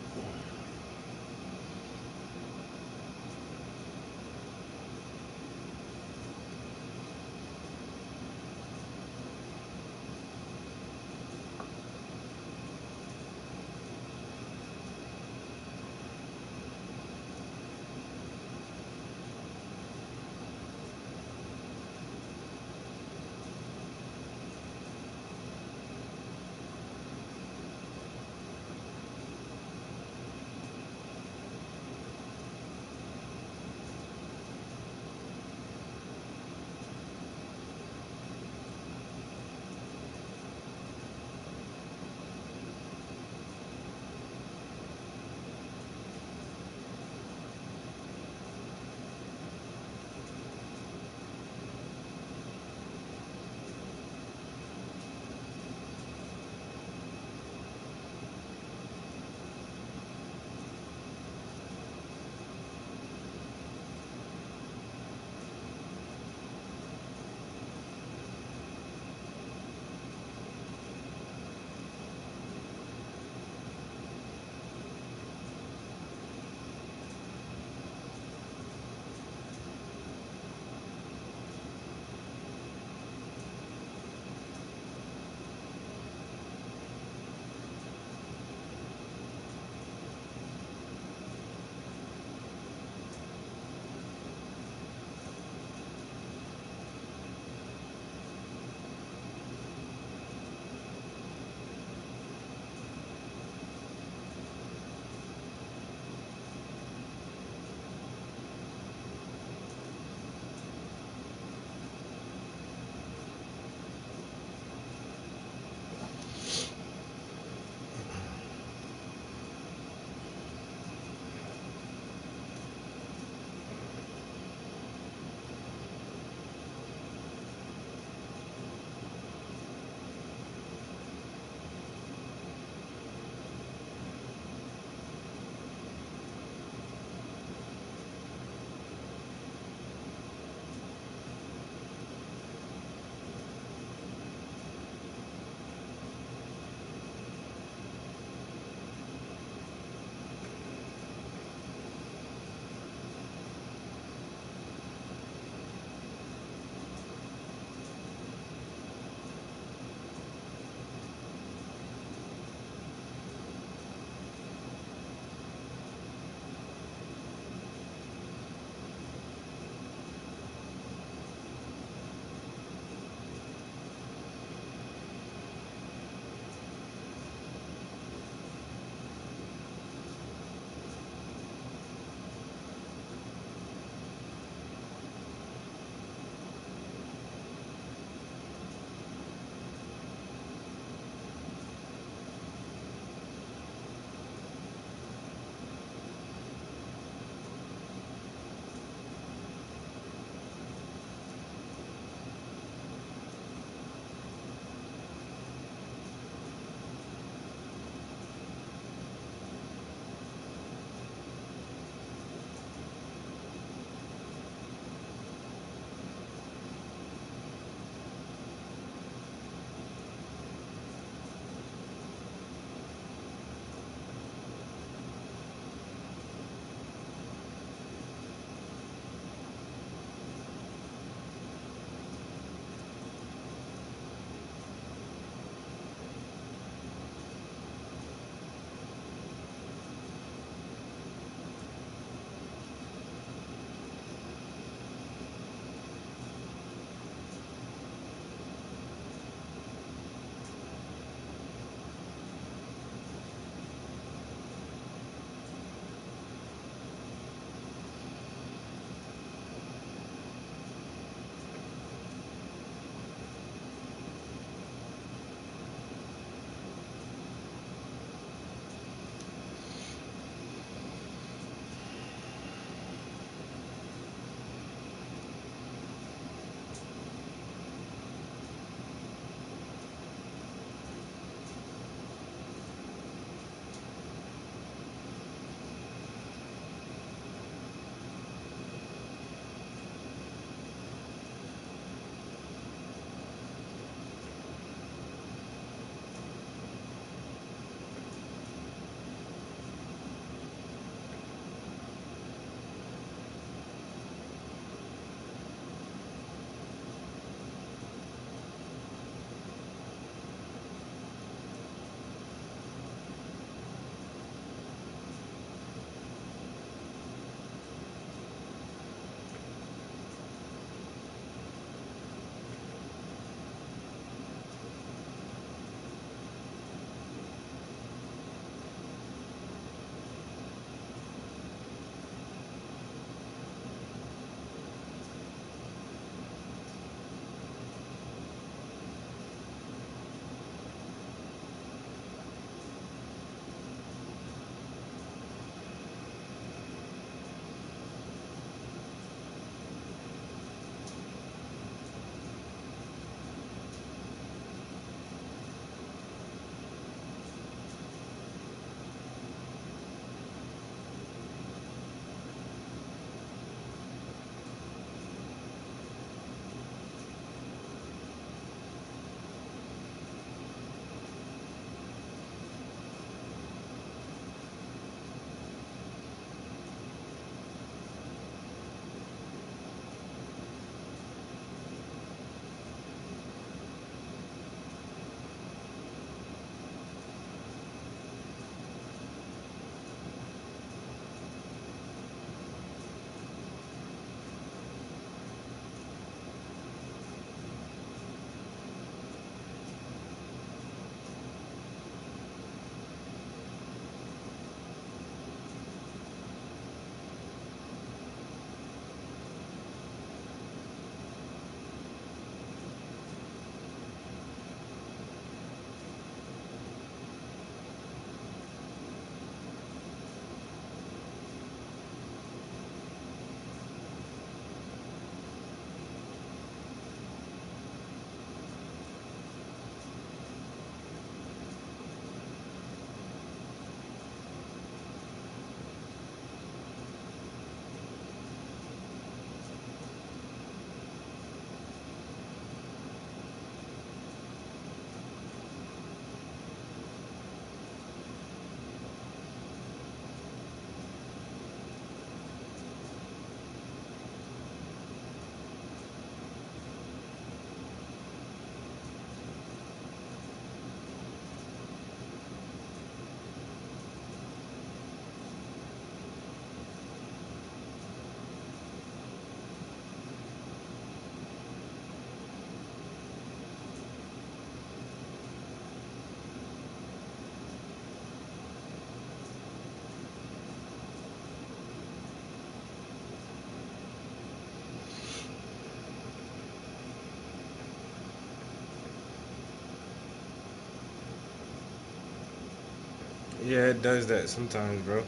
Yeah, it does that sometimes, bro.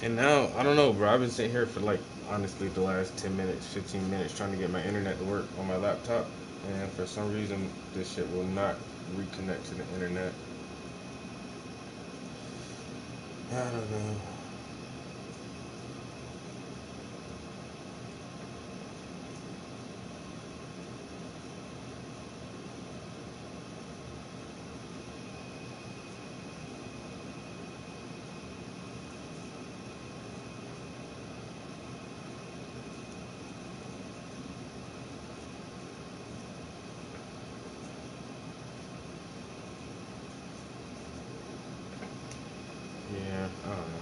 And now, I don't know, bro. I've been sitting here for like, honestly, the last 10 minutes, 15 minutes trying to get my internet to work on my laptop. And for some reason, this shit will not reconnect to the internet. I don't know. Yeah, I don't know.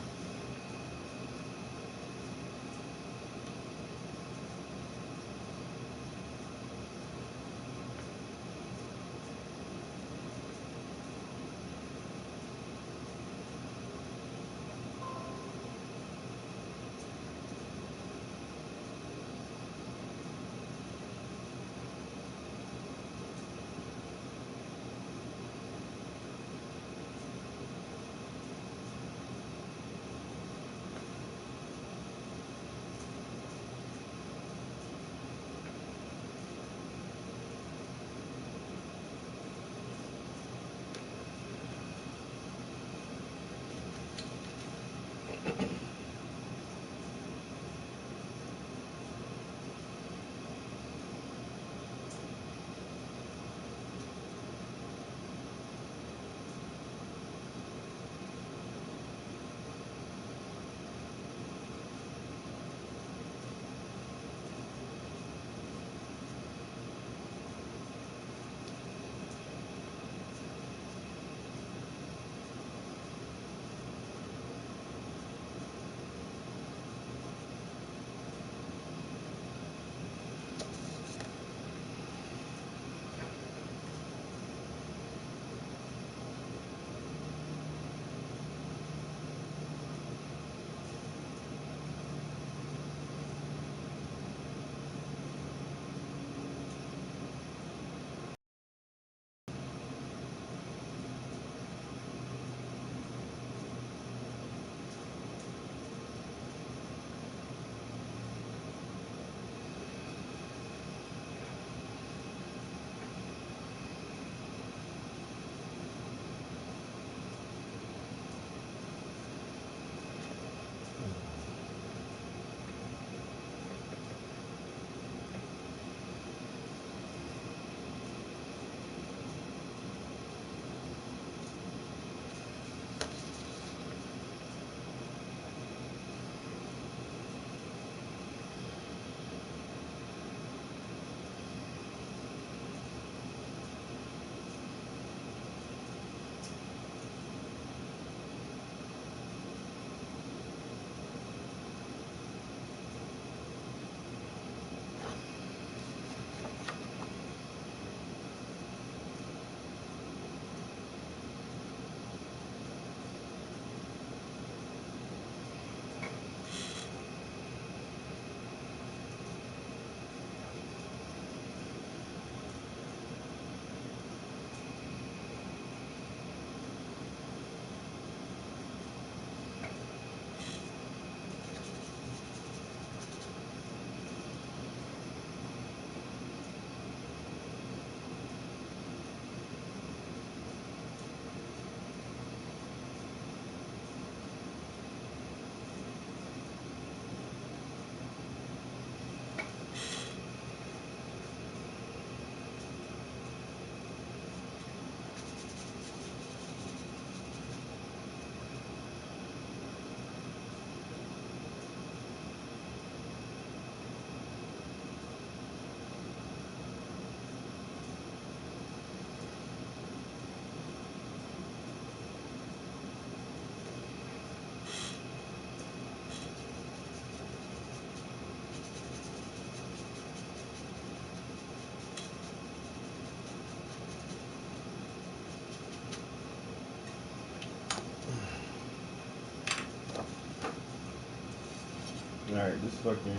Alright, this fucking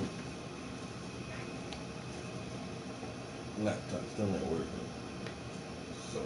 laptop still not working. So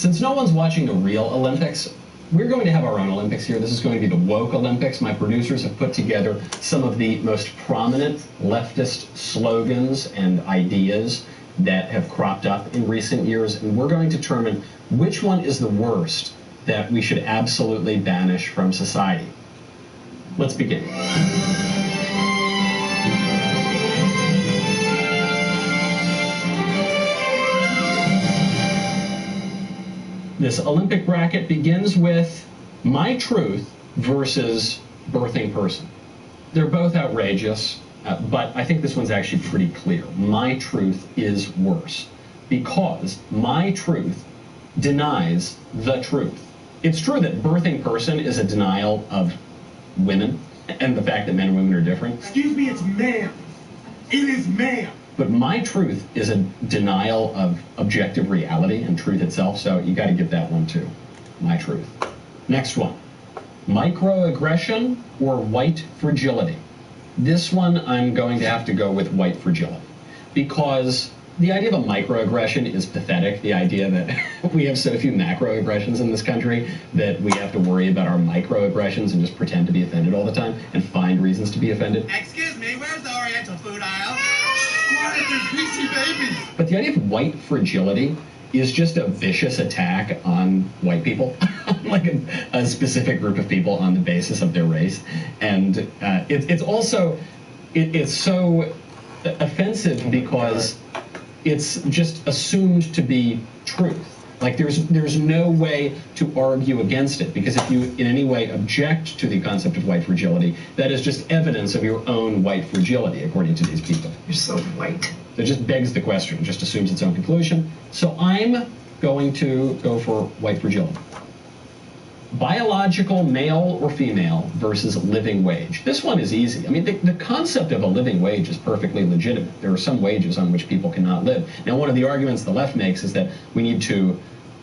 Since no one's watching the real Olympics, we're going to have our own Olympics here. This is going to be the woke Olympics. My producers have put together some of the most prominent leftist slogans and ideas that have cropped up in recent years, and we're going to determine which one is the worst that we should absolutely banish from society. Let's begin. This Olympic bracket begins with My Truth versus Birthing Person. They're both outrageous, but I think this one's actually pretty clear. My Truth is worse because My Truth denies the truth. It's true that Birthing Person is a denial of women and the fact that men and women are different. Excuse me, it's ma'am. It is ma'am. But My Truth is a denial of objective reality and truth itself, so you got to get that one too. My Truth. Next one. Microaggression or white fragility? This one I'm going to have to go with white fragility because the idea of a microaggression is pathetic. The idea that we have so few macroaggressions in this country that we have to worry about our microaggressions and just pretend to be offended all the time and find reasons to be offended. Excuse me, where's the Oriental food aisle? Quiet, there's greasy babies. But the idea of white fragility is just a vicious attack on white people, like a specific group of people on the basis of their race. And it's also so offensive because it's just assumed to be truth. Like there's no way to argue against it, because if you in any way object to the concept of white fragility, that is just evidence of your own white fragility, according to these people. You're so white. It just begs the question, it just assumes its own conclusion. So I'm going to go for white fragility. Biological male or female versus living wage. This one is easy. I mean, the concept of a living wage is perfectly legitimate. There are some wages on which people cannot live. Now, one of the arguments the left makes is that we need to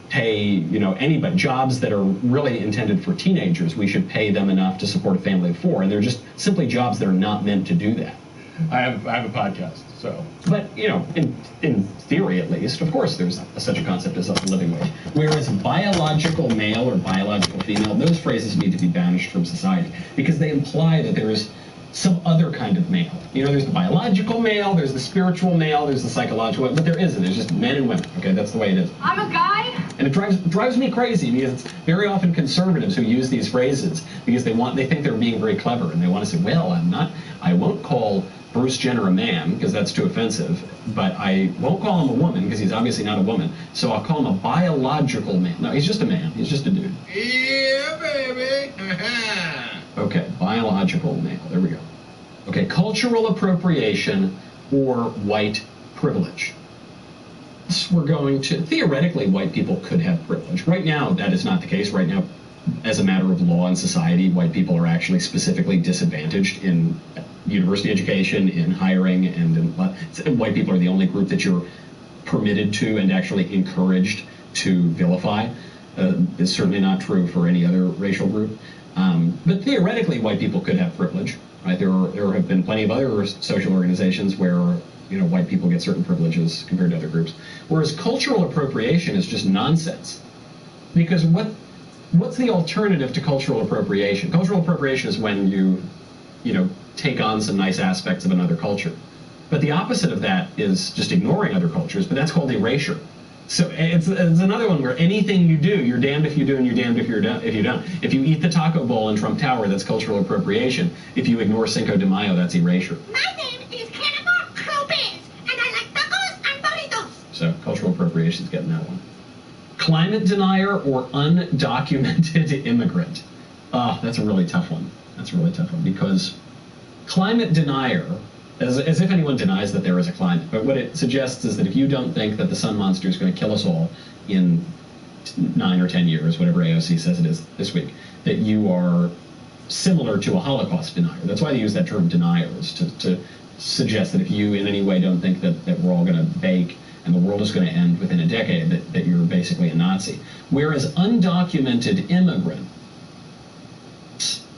pay, anybody, jobs that are really intended for teenagers, we should pay them enough to support a family of four. And they're just simply jobs that are not meant to do that. I have a podcast, so. But, in theory at least, of course there's such a concept as a living wage. Whereas biological male or biological female, those phrases need to be banished from society because they imply that there is some other kind of male. There's the biological male, there's the spiritual male, there's the psychological, but there isn't. There's just men and women, okay? That's the way it is. I'm a guy. And it drives me crazy because it's very often conservatives who use these phrases because they think they're being very clever and they want to say, well, I won't call Bruce Jenner a man because that's too offensive, but I won't call him a woman because he's obviously not a woman, so I'll call him a biological man. No, he's just a man. He's just a dude. Yeah, baby. Okay, biological male. There we go. Okay, cultural appropriation or white privilege. We're going to, theoretically, white people could have privilege. Right now, that is not the case. Right now, as a matter of law and society, white people are actually specifically disadvantaged in university education, in hiring, and white people are the only group that you're permitted to and actually encouraged to vilify. It's certainly not true for any other racial group. But theoretically, white people could have privilege. Right? There have been plenty of other social organizations where white people get certain privileges compared to other groups. Whereas cultural appropriation is just nonsense. Because what's the alternative to cultural appropriation? Cultural appropriation is when you take on some nice aspects of another culture. But the opposite of that is just ignoring other cultures, but that's called erasure. So it's another one where anything you do, you're damned if you do and you're damned if you don't. If you eat the taco bowl in Trump Tower, that's cultural appropriation. If you ignore Cinco de Mayo, that's erasure. My name is Cannibal Lopez, and I like tacos and burritos. So cultural appropriation is getting that one. Climate denier or undocumented immigrant? That's a really tough one. That's a really tough one because climate denier, as if anyone denies that there is a climate, but what it suggests is that if you don't think that the sun monster is going to kill us all in 9 or 10 years, whatever AOC says it is this week, that you are similar to a Holocaust denier. That's why they use that term denier, is to suggest that if you in any way don't think that we're all going to bake and the world is going to end within a decade, that you're basically a Nazi. Whereas undocumented immigrant,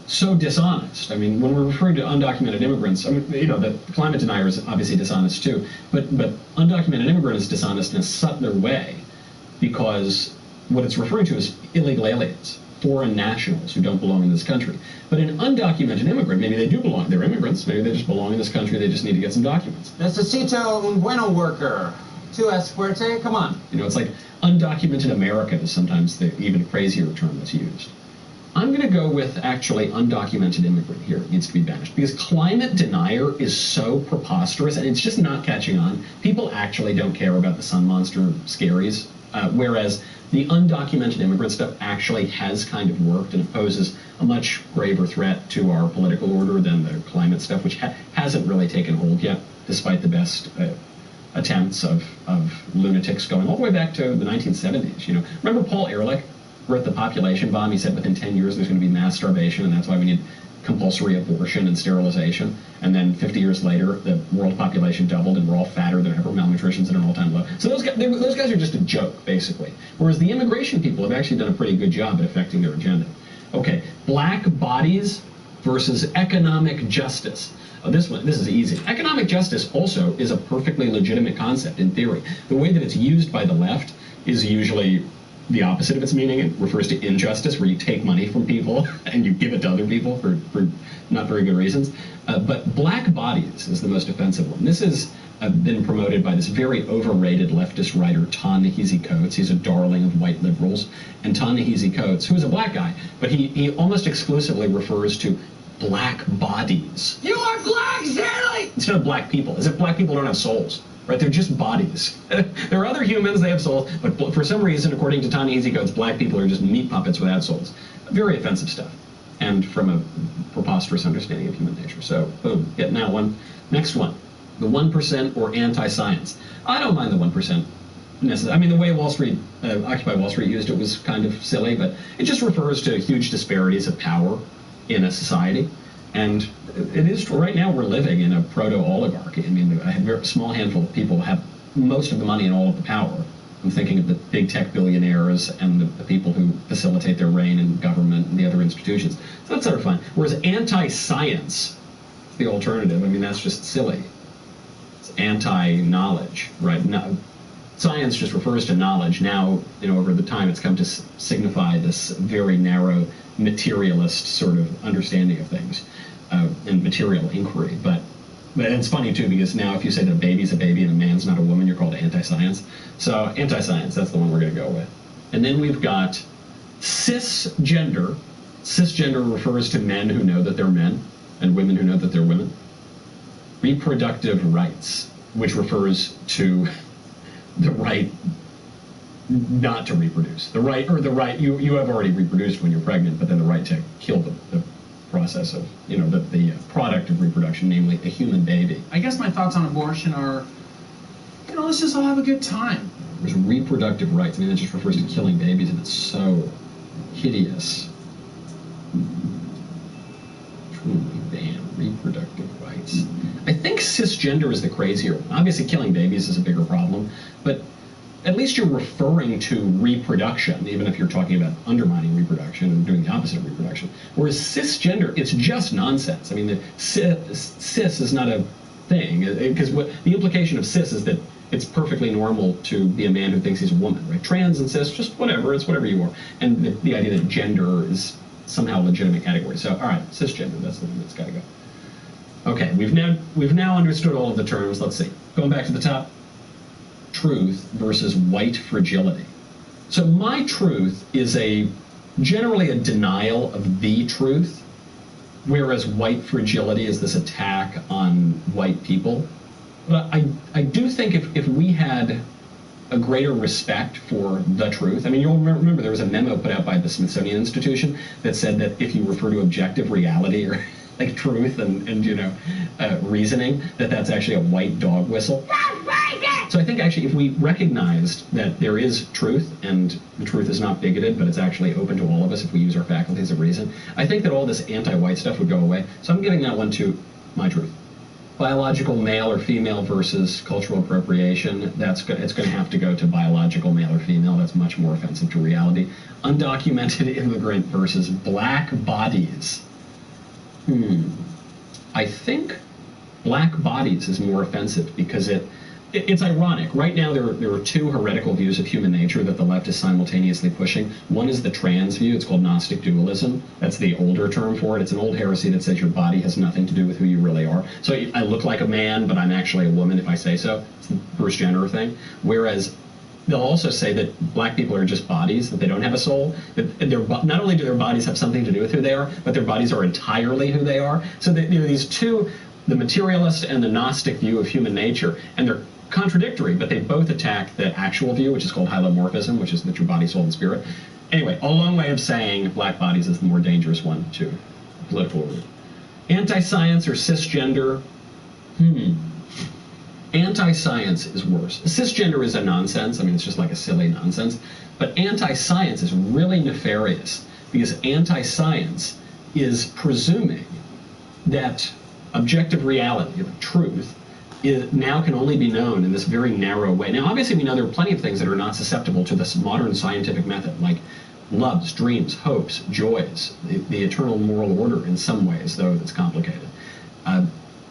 so dishonest. I mean, when we're referring to undocumented immigrants, the climate denier is obviously dishonest too, but undocumented immigrant is dishonest in a subtler way because what it's referring to is illegal aliens, foreign nationals who don't belong in this country. But an undocumented immigrant, maybe they do belong. They're immigrants. Maybe they just belong in this country. They just need to get some documents. Necesito un bueno worker. Tu es fuerte? Come on. You know, it's like undocumented America is sometimes the even crazier term that's used. I'm going to go with actually undocumented immigrant here. It needs to be banished because climate denier is so preposterous and it's just not catching on. People actually don't care about the sun monster scaries, whereas the undocumented immigrant stuff actually has kind of worked and it poses a much graver threat to our political order than the climate stuff, which hasn't really taken hold yet, despite the best attempts of lunatics going all the way back to the 1970s. You know, remember Paul Ehrlich wrote The Population Bomb? He said within 10 years there's going to be mass starvation, and that's why we need compulsory abortion and sterilization. And then 50 years later, the world population doubled, and we're all fatter than ever. Malnutrition's at an all-time low. So those guys are just a joke, basically. Whereas the immigration people have actually done a pretty good job at affecting their agenda. Okay, black bodies versus economic justice. This is easy. Economic justice also is a perfectly legitimate concept in theory. The way that it's used by the left is usually the opposite of its meaning. It refers to injustice, where you take money from people and you give it to other people for not very good reasons. But black bodies is the most offensive one. This has been promoted by this very overrated leftist writer, Ta-Nehisi Coates. He's a darling of white liberals. And Ta-Nehisi Coates, who is a black guy, but he almost exclusively refers to black bodies. You are black, Stanley! Instead of black people, as if black people don't have souls. Right, they're just bodies. There are other humans, they have souls, but for some reason, according to Ta-Nehisi Coates, black people are just meat puppets without souls. Very offensive stuff, and from a preposterous understanding of human nature. So, boom, getting that one. Next one, the 1% or anti-science. I don't mind the 1%. I mean, the way Occupy Wall Street used it was kind of silly, but it just refers to huge disparities of power in a society. And it is, right now we're living in a proto-oligarchy. I mean, a very small handful of people have most of the money and all of the power. I'm thinking of the big tech billionaires and the people who facilitate their reign in government and the other institutions. So that's sort of fun. Whereas anti-science, the alternative, I mean, that's just silly. It's anti-knowledge, right? Now, science just refers to knowledge. Now, you know, over the time it's come to signify this very narrow materialist sort of understanding of things and material inquiry. But it's funny too, because now if you say that a baby's a baby and a man's not a woman, you're called anti-science. So anti-science, that's the one we're going to go with. And then we've got cisgender. Cisgender refers to men who know that they're men and women who know that they're women. Reproductive rights, which refers to the right not to reproduce. The right you have already reproduced when you're pregnant, but then the right to kill the process of, you know, the product of reproduction, namely a human baby. I guess my thoughts on abortion are, you know, let's just all have a good time. There's reproductive rights. I mean, that just refers to killing babies, and it's so hideous. Truly ban reproductive rights. I think cisgender is the crazier one. Obviously, killing babies is a bigger problem, but at least you're referring to reproduction, even if you're talking about undermining reproduction and doing the opposite of reproduction. Whereas cisgender, it's just nonsense. I mean, the cis is not a thing, because what the implication of cis is that it's perfectly normal to be a man who thinks he's a woman, right? Trans and cis, just whatever, it's whatever you are. And the idea that gender is somehow a legitimate category. So, all right, cisgender, that's the one that's got to go. Okay, we've now understood all of the terms. Let's see. Going back to the top. Truth versus white fragility. So my truth is generally a denial of the truth, whereas white fragility is this attack on white people. But I do think if we had a greater respect for the truth, I mean, you'll remember there was a memo put out by the Smithsonian Institution that said that if you refer to objective reality or like truth and you know, reasoning, that's actually a white dog whistle. So I think actually if we recognized that there is truth, and the truth is not bigoted, but it's actually open to all of us if we use our faculties of reason, I think that all this anti-white stuff would go away. So I'm giving that one to my truth. Biological male or female versus cultural appropriation, it's going to have to go to biological male or female. That's much more offensive to reality. Undocumented immigrant versus black bodies. I think black bodies is more offensive because it It's ironic. Right now, there are two heretical views of human nature that the left is simultaneously pushing. One is the trans view. It's called Gnostic dualism. That's the older term for it. It's an old heresy that says your body has nothing to do with who you really are. So I look like a man, but I'm actually a woman if I say so. It's the Bruce Jenner thing. Whereas they'll also say that black people are just bodies, that they don't have a soul. That not only do their bodies have something to do with who they are, but their bodies are entirely who they are. So there are these two, the materialist and the Gnostic view of human nature, and they're contradictory, but they both attack the actual view, which is called hylomorphism, which is that your body, soul, and spirit. Anyway, a long way of saying black bodies is the more dangerous one to political route. Anti-science or cisgender? Anti-science is worse. Cisgender is a nonsense. I mean, it's just like a silly nonsense. But anti-science is really nefarious because anti-science is presuming that objective reality, truth, now can only be known in this very narrow way. Now, obviously, we know there are plenty of things that are not susceptible to this modern scientific method, like loves, dreams, hopes, joys, the eternal moral order in some ways, though it's complicated.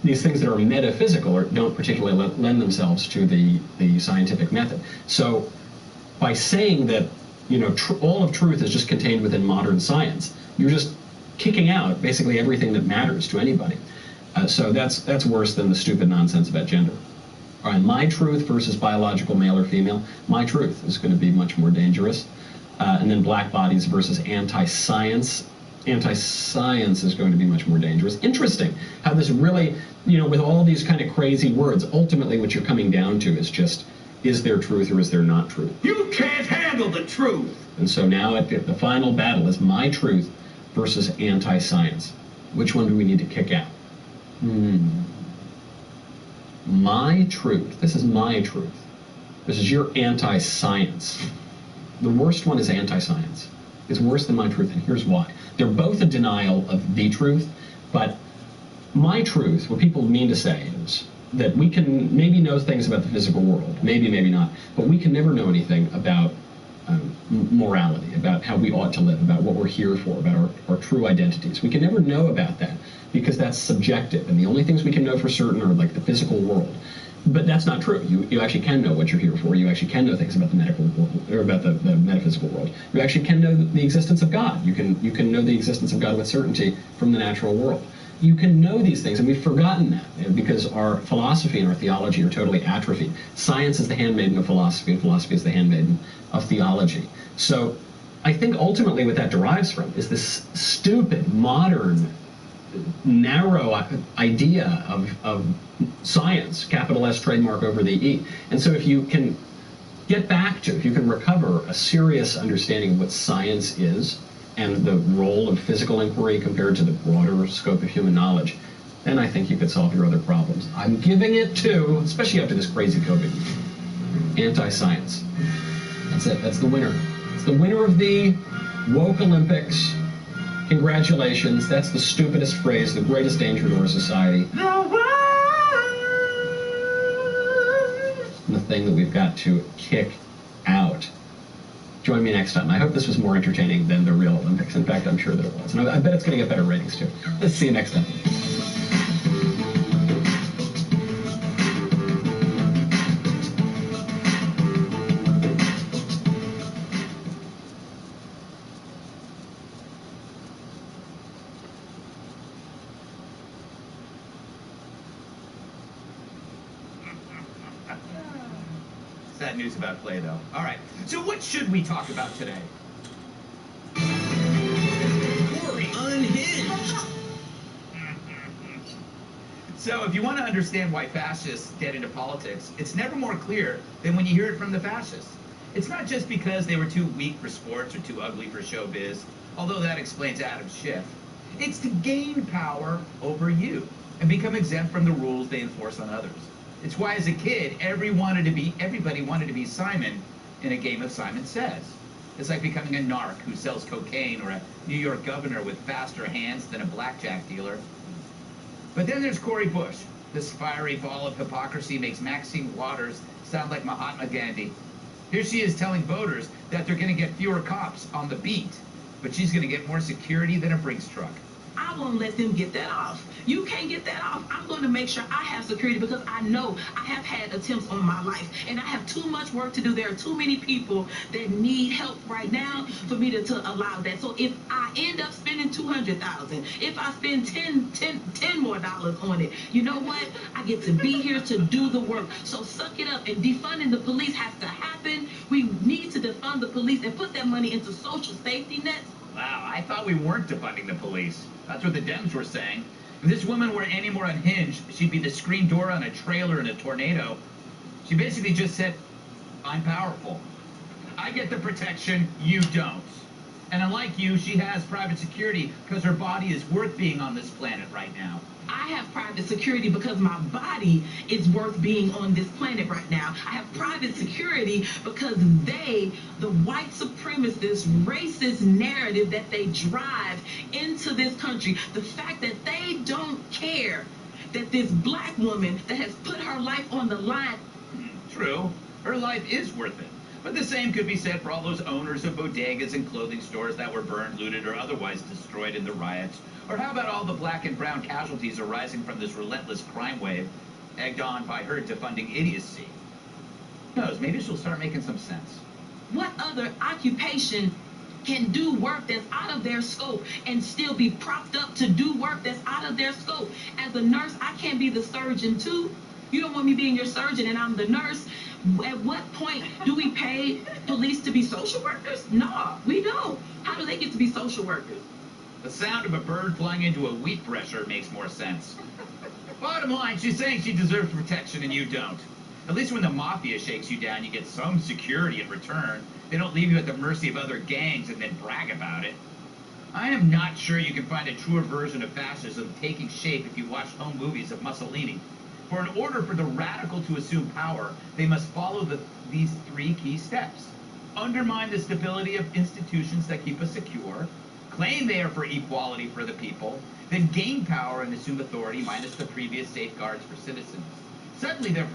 These things that are metaphysical don't particularly lend themselves to the scientific method. So by saying that, all of truth is just contained within modern science, you're just kicking out basically everything that matters to anybody. So that's worse than the stupid nonsense about gender. All right, my truth versus biological male or female. My truth is going to be much more dangerous. And then black bodies versus anti-science. Anti-science is going to be much more dangerous. Interesting how this really, with all these kind of crazy words, ultimately what you're coming down to is just, is there truth or is there not truth? You can't handle the truth! And so now the final battle is my truth versus anti-science. Which one do we need to kick out? My truth. This is my truth. This is your anti-science. The worst one is anti-science. It's worse than my truth, and here's why. They're both a denial of the truth, but my truth, what people mean to say is that we can maybe know things about the physical world, maybe not, but we can never know anything about morality, about how we ought to live, about what we're here for, about our true identities. We can never know about that because that's subjective, and the only things we can know for certain are like the physical world. But that's not true. You actually can know what you're here for. You actually can know things about the medical world, or about the metaphysical world. You actually can know the existence of God. You can know the existence of God with certainty from the natural world. You can know these things, and we've forgotten that because our philosophy and our theology are totally atrophied. Science is the handmaiden of philosophy, and philosophy is the handmaiden of theology. So I think ultimately what that derives from is this stupid, modern, narrow idea of science, capital S trademark over the E. And so if you can get back to, if you can recover a serious understanding of what science is and the role of physical inquiry compared to the broader scope of human knowledge, then I think you could solve your other problems. I'm giving it to, especially after this crazy COVID, anti-science. That's it. That's the winner. It's the winner of the woke Olympics. Congratulations. That's the stupidest phrase, the greatest danger to our society. And the thing that we've got to kick out. Join me next time. I hope this was more entertaining than the real Olympics. In fact, I'm sure that it was. And I bet it's going to get better ratings, too. Let's see you next time. Sad news about Play-Doh. All right, so what should we talk about today? Corey unhinged. So if you want to understand why fascists get into politics, it's never more clear than when you hear it from the fascists. It's not just because they were too weak for sports or too ugly for showbiz, although that explains Adam Schiff. It's to gain power over you and become exempt from the rules they enforce on others. It's why, as a kid, everybody wanted to be Simon in a game of Simon Says. It's like becoming a narc who sells cocaine or a New York governor with faster hands than a blackjack dealer. But then there's Cori Bush. This fiery ball of hypocrisy makes Maxine Waters sound like Mahatma Gandhi. Here she is telling voters that they're going to get fewer cops on the beat, but she's going to get more security than a Brinks truck. I won't let them get that off. You can't get that off. I'm going to make sure I have security because I know I have had attempts on my life and I have too much work to do. There are too many people that need help right now for me to allow that. So if I end up spending $200,000, if I spend $10 more on it, you know what? I get to be here to do the work. So suck it up, and defunding the police has to happen. We need to defund the police and put that money into social safety nets. Wow, I thought we weren't defunding the police. That's what the Dems were saying. If this woman were any more unhinged, she'd be the screen door on a trailer in a tornado. She basically just said, I'm powerful. I get the protection, you don't. And unlike you, she has private security because her body is worth being on this planet right now. I have private security because my body is worth being on this planet right now. I have private security because they, the white supremacist, racist narrative that they drive into this country, the fact that they don't care that this black woman that has put her life on the line. True, her life is worth it. But the same could be said for all those owners of bodegas and clothing stores that were burned, looted, or otherwise destroyed in the riots. Or how about all the black and brown casualties arising from this relentless crime wave, egged on by her defunding idiocy? Who knows, maybe she'll start making some sense. What other occupation can do work that's out of their scope and still be propped up to do work that's out of their scope? As a nurse, I can't be the surgeon too. You don't want me being your surgeon and I'm the nurse. At what point do we pay police to be social workers? No, we don't. How do they get to be social workers? The sound of a bird flying into a wheat thresher makes more sense. Bottom line, she's saying she deserves protection and you don't. At least when the mafia shakes you down, you get some security in return. They don't leave you at the mercy of other gangs and then brag about it. I am not sure you can find a truer version of fascism taking shape if you watch home movies of Mussolini. For in order for the radical to assume power, they must follow these three key steps. Undermine the stability of institutions that keep us secure, claim they are for equality for the people, then gain power and assume authority minus the previous safeguards for citizens. Suddenly they're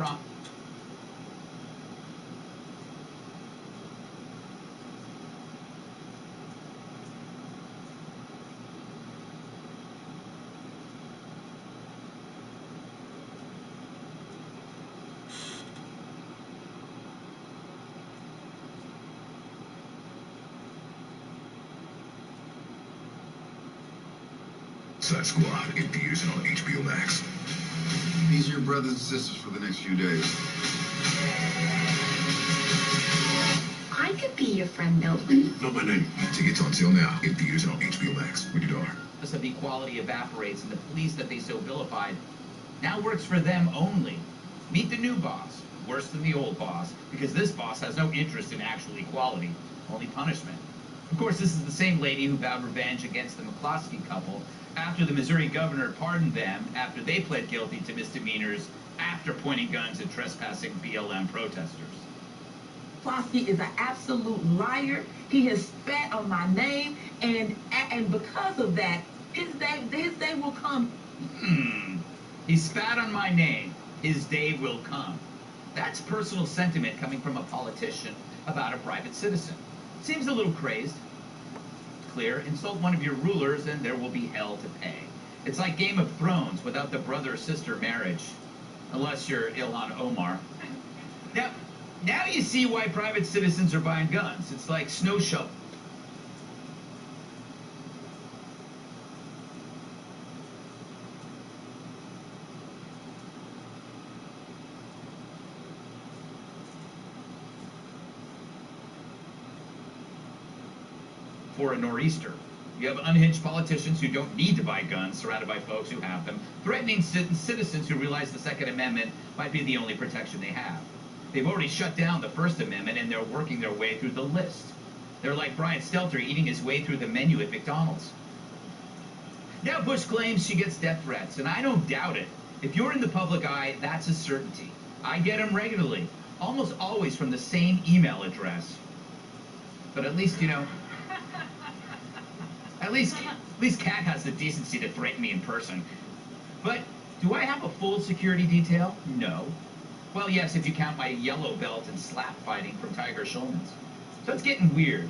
Suicide Squad in theaters and on HBO Max. These are your brothers and sisters for the next few days. I could be your friend, Milton. Not my name. Tickets on sale now in theaters and on HBO Max. Rated R. of equality evaporates and the police that they so vilified now works for them only. Meet the new boss, worse than the old boss, because this boss has no interest in actual equality, only punishment. Of course, this is the same lady who vowed revenge against the McCloskey couple after the Missouri governor pardoned them after they pled guilty to misdemeanors after pointing guns at trespassing BLM protesters. McCloskey is an absolute liar. He has spat on my name, and because of that, his day will come. He spat on my name. His day will come. That's personal sentiment coming from a politician about a private citizen. Seems a little crazed. Clear, insult one of your rulers and there will be hell to pay. It's like Game of Thrones without the brother-sister marriage. Unless you're Ilhan Omar. Now you see why private citizens are buying guns. It's like snow shovel. For a nor'easter. You have unhinged politicians who don't need to buy guns, surrounded by folks who have them, threatening citizens who realize the Second Amendment might be the only protection they have. They've already shut down the First Amendment, and they're working their way through the list. They're like Brian Stelter eating his way through the menu at McDonald's. Now Bush claims she gets death threats, and I don't doubt it. If you're in the public eye, that's a certainty. I get them regularly, almost always from the same email address. But at least, you know, At least Kat has the decency to threaten me in person. But do I have a full security detail? No. Well, yes, if you count my yellow belt in slap fighting from Tiger Schulman's. So it's getting weird.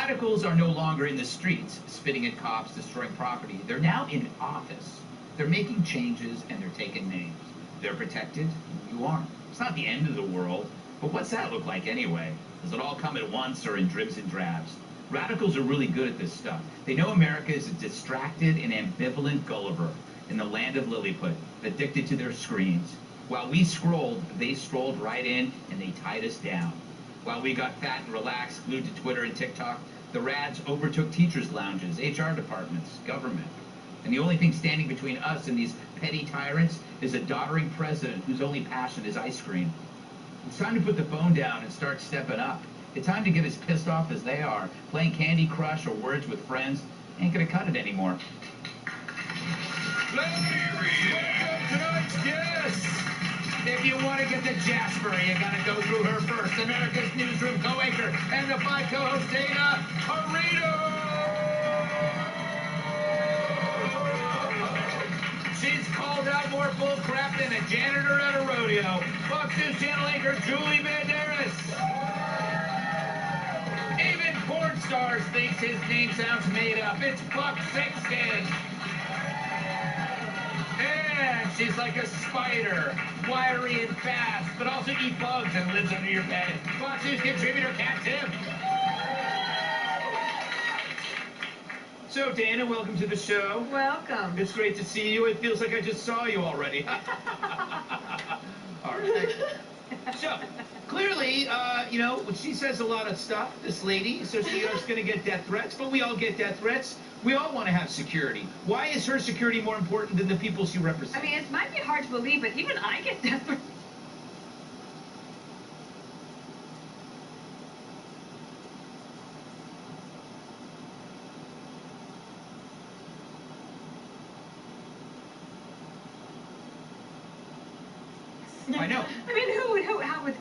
Radicals are no longer in the streets, spitting at cops, destroying property. They're now in office. They're making changes and they're taking names. They're protected, you aren't. It's not the end of the world, but what's that look like anyway? Does it all come at once or in dribs and drabs? Radicals are really good at this stuff. They know America is a distracted and ambivalent Gulliver in the land of Lilliput, addicted to their screens. While we scrolled, they strolled right in and they tied us down. While we got fat and relaxed, glued to Twitter and TikTok, the Rads overtook teachers' lounges, HR departments, government. And the only thing standing between us and these petty tyrants is a doddering president whose only passion is ice cream. It's time to put the phone down and start stepping up. It's time to get as pissed off as they are. Playing Candy Crush or Words with Friends ain't gonna cut it anymore. Welcome tonight's guest. If you want to get to Jasper, you gotta go through her first. America's newsroom co-anchor and the five co-host Dana Carino. She's called out more bull crap than a janitor at a rodeo. Fox News Channel anchor Julie Banderas. Even porn stars thinks his name sounds made up. It's Buck Sexton. And she's like a spider, wiry and fast, but also eat bugs and lives under your bed. Fox News contributor Cat Tim. So, Dana, welcome to the show. Welcome. It's great to see you. It feels like I just saw you already. All right. So, clearly, you know, she says a lot of stuff, this lady, so she's going to get death threats, but we all get death threats. We all want to have security. Why is her security more important than the people she represents? I mean, it might be hard to believe, but even I get death threats. I know. I mean, how would...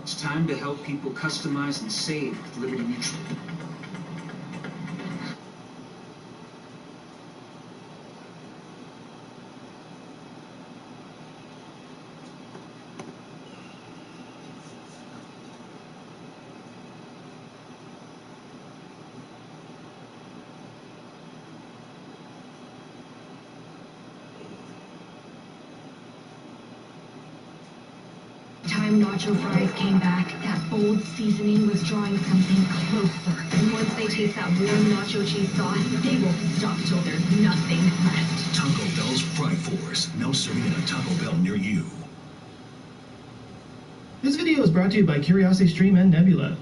It's time to help people customize and save with Liberty Mutual. Time nacho fries came back, that bold seasoning was drawing something closer. And once they taste that warm nacho cheese sauce, they won't stop till there's nothing left. Taco Bell's Pride $5. Now serving at a Taco Bell near you. This video is brought to you by CuriosityStream and Nebula.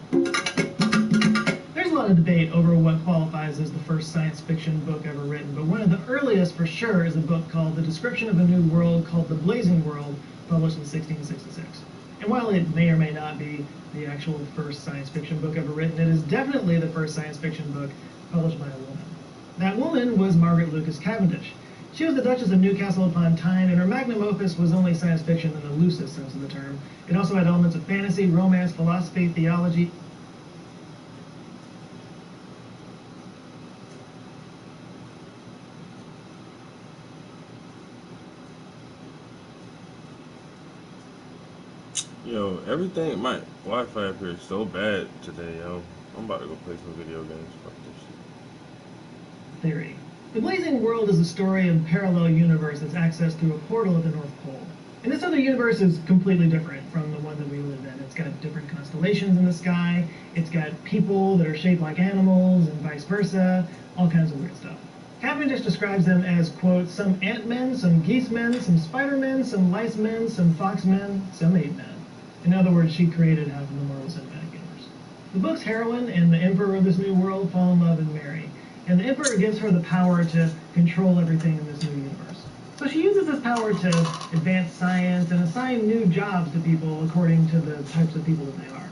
There's a lot of debate over what qualifies as the first science fiction book ever written, but one of the earliest for sure is a book called The Description of a New World called The Blazing World, published in 1666. And while it may or may not be the actual first science fiction book ever written, it is definitely the first science fiction book published by a woman. That woman was Margaret Lucas Cavendish. She was the Duchess of Newcastle upon Tyne, and her magnum opus was only science fiction in the loosest sense of the term. It also had elements of fantasy, romance, philosophy, theology. Yo, everything, my Wi-Fi up here is so bad today, yo. I'm about to go play some video games. Fuck this shit. Theory. The Blazing World is a story of a parallel universe that's accessed through a portal at the North Pole. And this other universe is completely different from the one that we live in. It's got different constellations in the sky, it's got people that are shaped like animals, and vice versa, all kinds of weird stuff. Cavendish describes them as, quote, some ant-men, some geese-men, some spider-men, some lice-men, some fox-men, some ape-men. In other words, she created half of the Marvel Cinematic Universe. The book's heroine and the emperor of this new world fall in love and marry. And the Emperor gives her the power to control everything in this new universe. So she uses this power to advance science and assign new jobs to people according to the types of people that they are.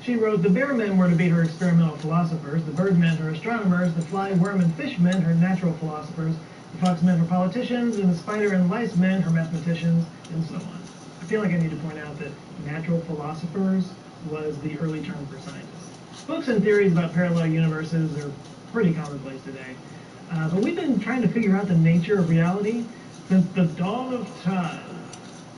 She wrote, the bear men were to be her experimental philosophers, the bird men her astronomers, the fly, worm, and fish men her natural philosophers, the fox men her politicians, and the spider and lice men her mathematicians, and so on. I feel like I need to point out that natural philosophers was the early term for scientists. Books and theories about parallel universes are pretty commonplace today. But we've been trying to figure out the nature of reality since the dawn of time.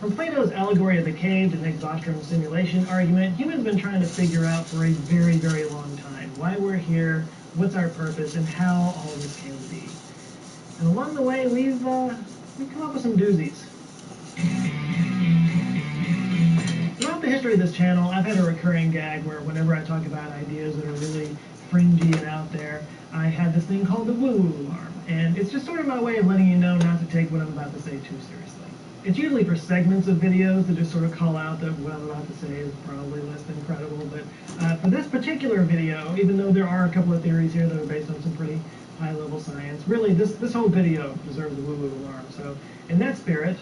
From Plato's allegory of the cave to Nick Bostrom's simulation argument, humans have been trying to figure out for a very, very long time why we're here, what's our purpose, and how all of this came to be. And along the way, we've come up with some doozies. Throughout the history of this channel, I've had a recurring gag where whenever I talk about ideas that are really fringy and out there, I had this thing called the woo-woo alarm, and it's just sort of my way of letting you know not to take what I'm about to say too seriously. It's usually for segments of videos that just sort of call out that what I'm about to say is probably less than credible, but for this particular video, even though there are a couple of theories here that are based on some pretty high-level science, really this whole video deserves a woo-woo alarm. So in that spirit,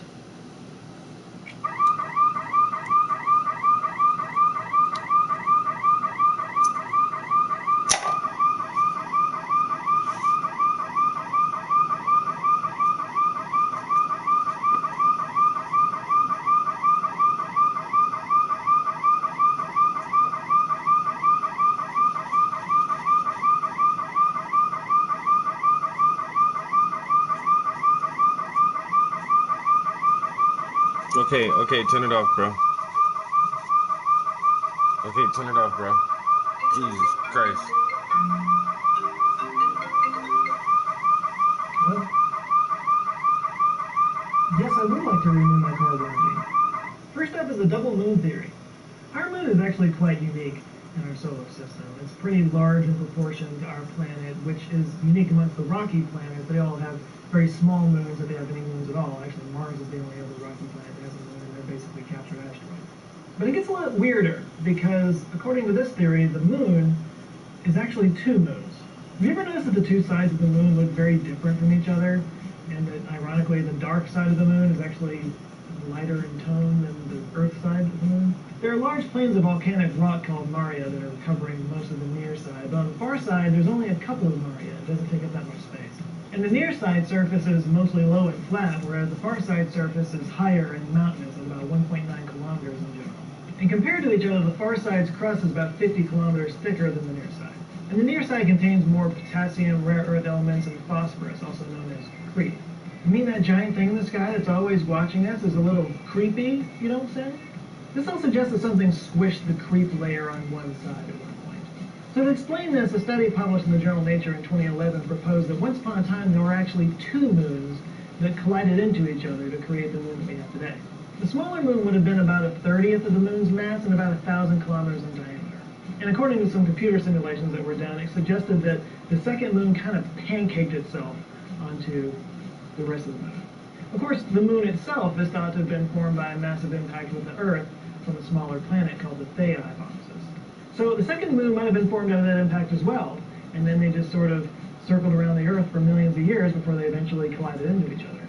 Okay, turn it off, bro. Okay, turn it off, bro. Jesus Christ. Well, yes, I would like to renew my car warranty. First up is the double moon theory. Our moon is actually quite unique in our solar system. It's pretty large in proportion to our planet, which is unique amongst the rocky planets. They all have very small moons if they have any moons at all. Actually, Mars is the only other rocky planet that has a moon, and they're basically captured asteroids. But it gets a lot weirder, because according to this theory, the moon is actually two moons. Have you ever noticed that the two sides of the moon look very different from each other? And that, ironically, the dark side of the moon is actually lighter in tone than the Earth side of the moon? There are large plains of volcanic rock called Maria that are covering most of the near side, but on the far side, there's only a couple of Maria. It doesn't take up that much space. And the near side surface is mostly low and flat, whereas the far side surface is higher and mountainous at about 1.9 kilometers in general. And compared to each other, the far side's crust is about 50 kilometers thicker than the near side. And the near side contains more potassium, rare earth elements, and phosphorus, also known as creep. You mean that giant thing in the sky that's always watching us is a little creepy, you know what I'm saying? This all suggests that something squished the creep layer on one side at one point. So to explain this, a study published in the journal Nature in 2011 proposed that once upon a time there were actually two moons that collided into each other to create the moon that we have today. The smaller moon would have been about a 30th of the moon's mass and about 1,000 kilometers in diameter. And according to some computer simulations that were done, it suggested that the second moon kind of pancaked itself onto the rest of the moon. Of course, the moon itself is thought to have been formed by a massive impact with the Earth from a smaller planet called the Theia hypothesis. So the second moon might have been formed out of that impact as well, and then they just sort of circled around the Earth for millions of years before they eventually collided into each other.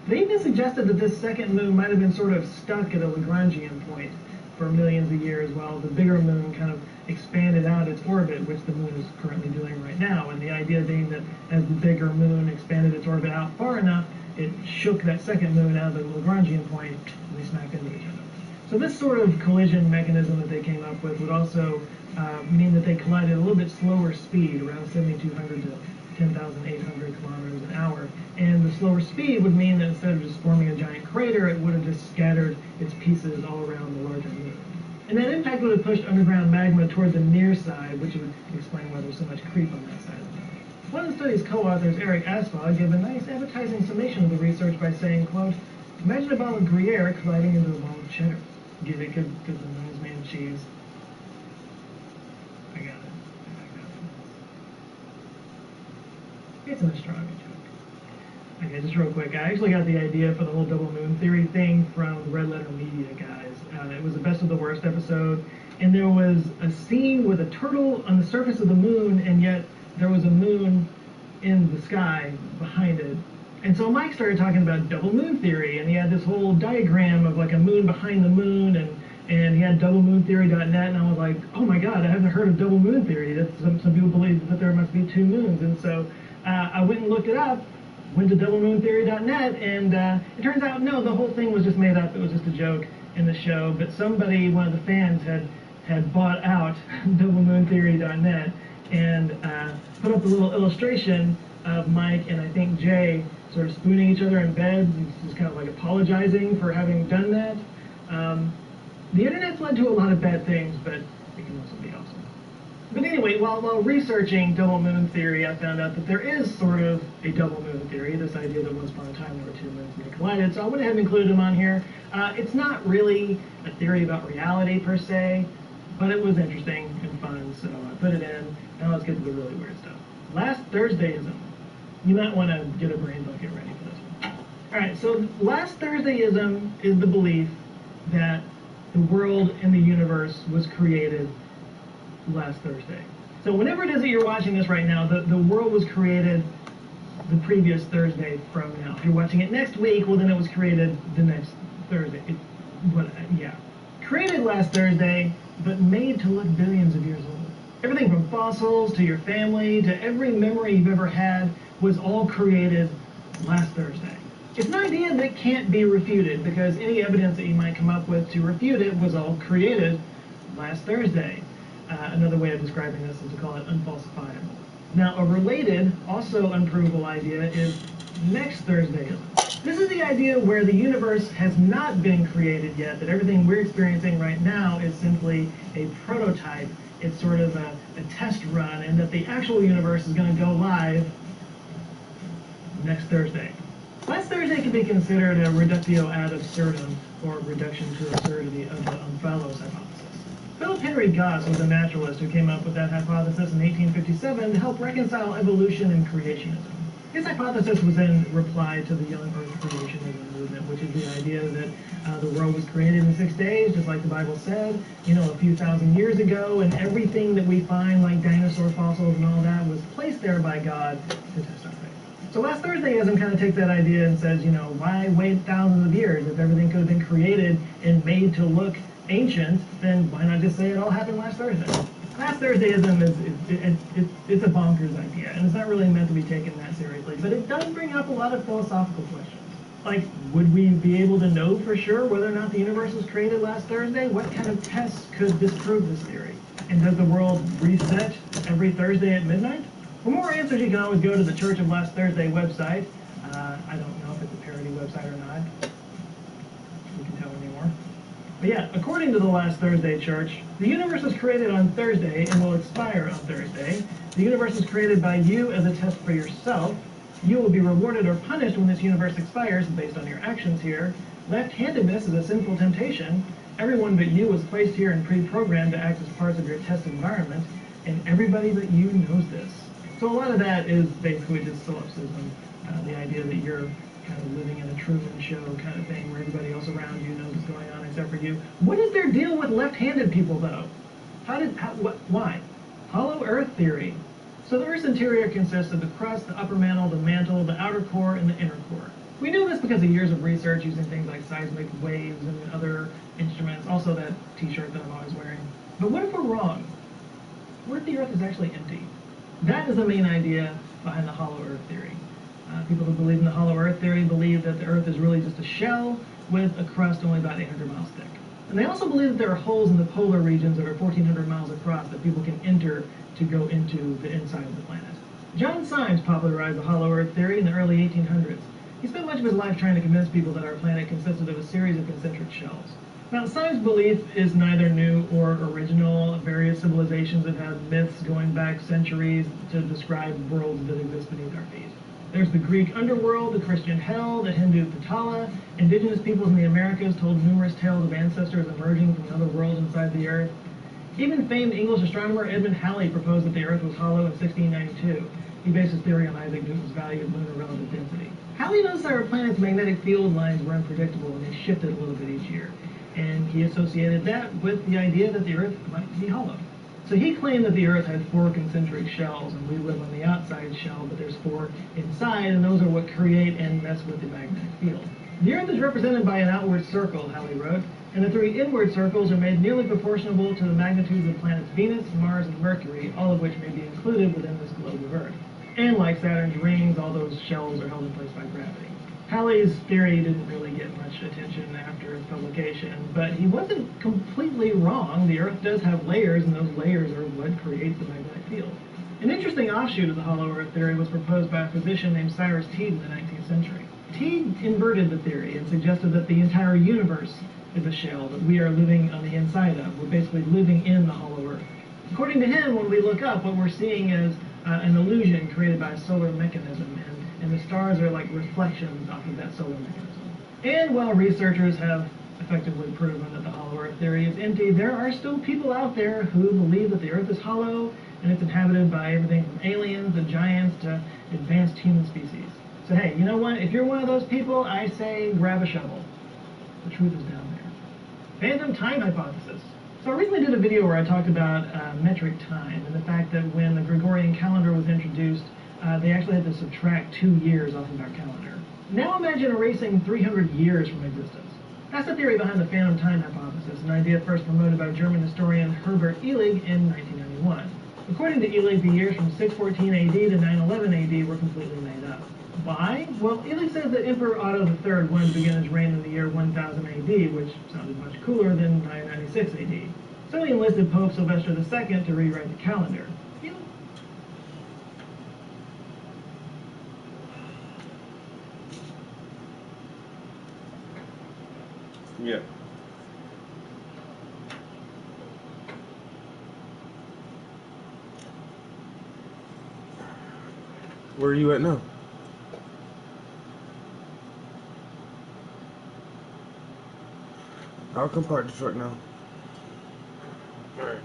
They even suggested that this second moon might have been sort of stuck at a Lagrangian point for millions of years while the bigger moon kind of expanded out its orbit, which the moon is currently doing right now. And the idea being that as the bigger moon expanded its orbit out far enough, it shook that second moon out of the Lagrangian point and they smacked into each other. So this sort of collision mechanism that they came up with would also mean that they collided at a little bit slower speed, around 7,200 to 10,800 kilometers an hour. And the slower speed would mean that instead of just forming a giant crater, it would have just scattered its pieces all around the larger moon. And that impact would have pushed underground magma toward the near side, which would explain why there's so much creep on that side of the moon. One of the study's co-authors, Eric Asfog, gave a nice appetizing summation of the research by saying, quote, "Imagine a ball of Gruyere colliding into a ball of cheddar." Get it? Because the moon is made of cheese. I got it. It's an astronomy joke. Okay, just real quick. I actually got the idea for the whole double moon theory thing from the Red Letter Media guys. It was the Best of the Worst episode, and there was a scene with a turtle on the surface of the moon, and yet there was a moon in the sky behind it. And so Mike started talking about double moon theory, and he had this whole diagram of like a moon behind the moon, and he had doublemoontheory.net, and I was like, oh my god, I haven't heard of double moon theory. Some people believe that there must be two moons, and so I went and looked it up, went to doublemoontheory.net, and it turns out, no, the whole thing was just made up. It was just a joke in the show, but somebody, one of the fans, had bought out doublemoontheory.net and put up a little illustration of Mike and I think Jay sort of spooning each other in bed, just kind of like apologizing for having done that. The internet's led to a lot of bad things, but it can also be awesome. But anyway, while researching double moon theory, I found out that there is sort of a double moon theory, this idea that once upon a time there were two moons and they collided, so I went ahead and included them on here. It's not really a theory about reality per se, but it was interesting and fun, so I put it in. Now let's get to the really weird stuff. Last Thursdayism. You might want to get a brain bucket ready for this one. Alright, so last Thursdayism is the belief that the world and the universe was created last Thursday. So whenever it is that you're watching this right now, the world was created the previous Thursday from now. If you're watching it next week, well then it was created the next Thursday. Created last Thursday, but made to look billions of years old. Everything from fossils to your family to every memory you've ever had was all created last Thursday. It's an idea that can't be refuted because any evidence that you might come up with to refute it was all created last Thursday. Another way of describing this is to call it unfalsifiable. Now, a related, also unprovable idea is next Thursdayism. This is the idea where the universe has not been created yet, that everything we're experiencing right now is simply a prototype. It's sort of a test run, and that the actual universe is going to go live next Thursday. Last Thursday can be considered a reductio ad absurdum, or reduction to absurdity of the Omphalos hypothesis. Philip Henry Goss was a naturalist who came up with that hypothesis in 1857 to help reconcile evolution and creationism. His hypothesis was in reply to the young Earth creationism movement, which is the idea that the world was created in 6 days, just like the Bible said, a few thousand years ago, and everything that we find, like dinosaur fossils and all that, was placed there by God to test our faith. So last Thursdayism kind of takes that idea and says, why wait thousands of years? If everything could have been created and made to look ancient, then why not just say it all happened last Thursday? Last Thursdayism it's a bonkers idea, and it's not really meant to be taken that seriously, but it does bring up a lot of philosophical questions. Like, would we be able to know for sure whether or not the universe was created last Thursday? What kind of tests could disprove this theory? And does the world reset every Thursday at midnight? For more answers, you can always go to the Church of Last Thursday website. I don't know if it's a parody website or not. We can tell anymore. But yeah, according to the Last Thursday Church, the universe was created on Thursday and will expire on Thursday. The universe was created by you as a test for yourself. You will be rewarded or punished when this universe expires based on your actions here. Left-handedness is a sinful temptation. Everyone but you was placed here and pre-programmed to act as parts of your test environment, and everybody but you knows this. So a lot of that is basically just solipsism, the idea that you're kind of living in a Truman Show kind of thing where everybody else around you knows what's going on except for you. What is their deal with left-handed people, though? Why? Hollow Earth theory. So the Earth's interior consists of the crust, the upper mantle, the outer core, and the inner core. We know this because of years of research using things like seismic waves and other instruments, also that t-shirt that I'm always wearing. But what if we're wrong? What if the Earth is actually empty? That is the main idea behind the Hollow Earth theory. People who believe in the Hollow Earth theory believe that the Earth is really just a shell with a crust only about 800 miles thick. And they also believe that there are holes in the polar regions that are 1,400 miles across that people can enter to go into the inside of the planet. John Symes popularized the Hollow Earth theory in the early 1800s. He spent much of his life trying to convince people that our planet consisted of a series of concentric shells. Now, Symes' belief is neither new or original. Various civilizations have had myths going back centuries to describe worlds that exist beneath our feet. There's the Greek underworld, the Christian hell, the Hindu Patala. Indigenous peoples in the Americas told numerous tales of ancestors emerging from another world inside the Earth. Even famed English astronomer Edmund Halley proposed that the Earth was hollow in 1692. He based his theory on Isaac Newton's value of lunar relative density. Halley noticed that our planet's magnetic field lines were unpredictable and they shifted a little bit each year. And he associated that with the idea that the Earth might be hollow. So he claimed that the Earth had 4 concentric shells, and we live on the outside shell, but there's 4 inside, and those are what create and mess with the magnetic field. The Earth is represented by an outward circle, Halley wrote, and the 3 inward circles are made nearly proportional to the magnitudes of planets Venus, Mars, and Mercury, all of which may be included within this globe of Earth. And like Saturn's rings, all those shells are held in place by gravity. Halley's theory didn't really get much attention after its publication, but he wasn't completely wrong. The Earth does have layers, and those layers are what creates the magnetic field. An interesting offshoot of the Hollow Earth theory was proposed by a physician named Cyrus Teague in the 19th century. Teague inverted the theory and suggested that the entire universe is a shell that we are living on the inside of. We're basically living in the hollow Earth. According to him, when we look up, what we're seeing is an illusion created by a solar mechanism, and the stars are like reflections off of that solar mechanism. And while researchers have effectively proven that the Hollow Earth theory is empty, there are still people out there who believe that the Earth is hollow and it's inhabited by everything from aliens and giants to advanced human species. So hey, you know what? If you're one of those people, I say grab a shovel. The truth is down there. Phantom time hypothesis. So I recently did a video where I talked about metric time and the fact that when the Gregorian calendar was introduced, they actually had to subtract 2 years off of our calendar. Now imagine erasing 300 years from existence. That's the theory behind the phantom time hypothesis, an idea first promoted by German historian Herbert Illig in 1991. According to Illig, the years from 614 AD to 911 AD were completely made up. Why? Well, Illig says that Emperor Otto III wanted to begin his reign in the year 1000 AD, which sounded much cooler than 996 AD. So he enlisted Pope Sylvester II to rewrite the calendar. Yeah. Where are you at now? I'll come park the truck now. Alright.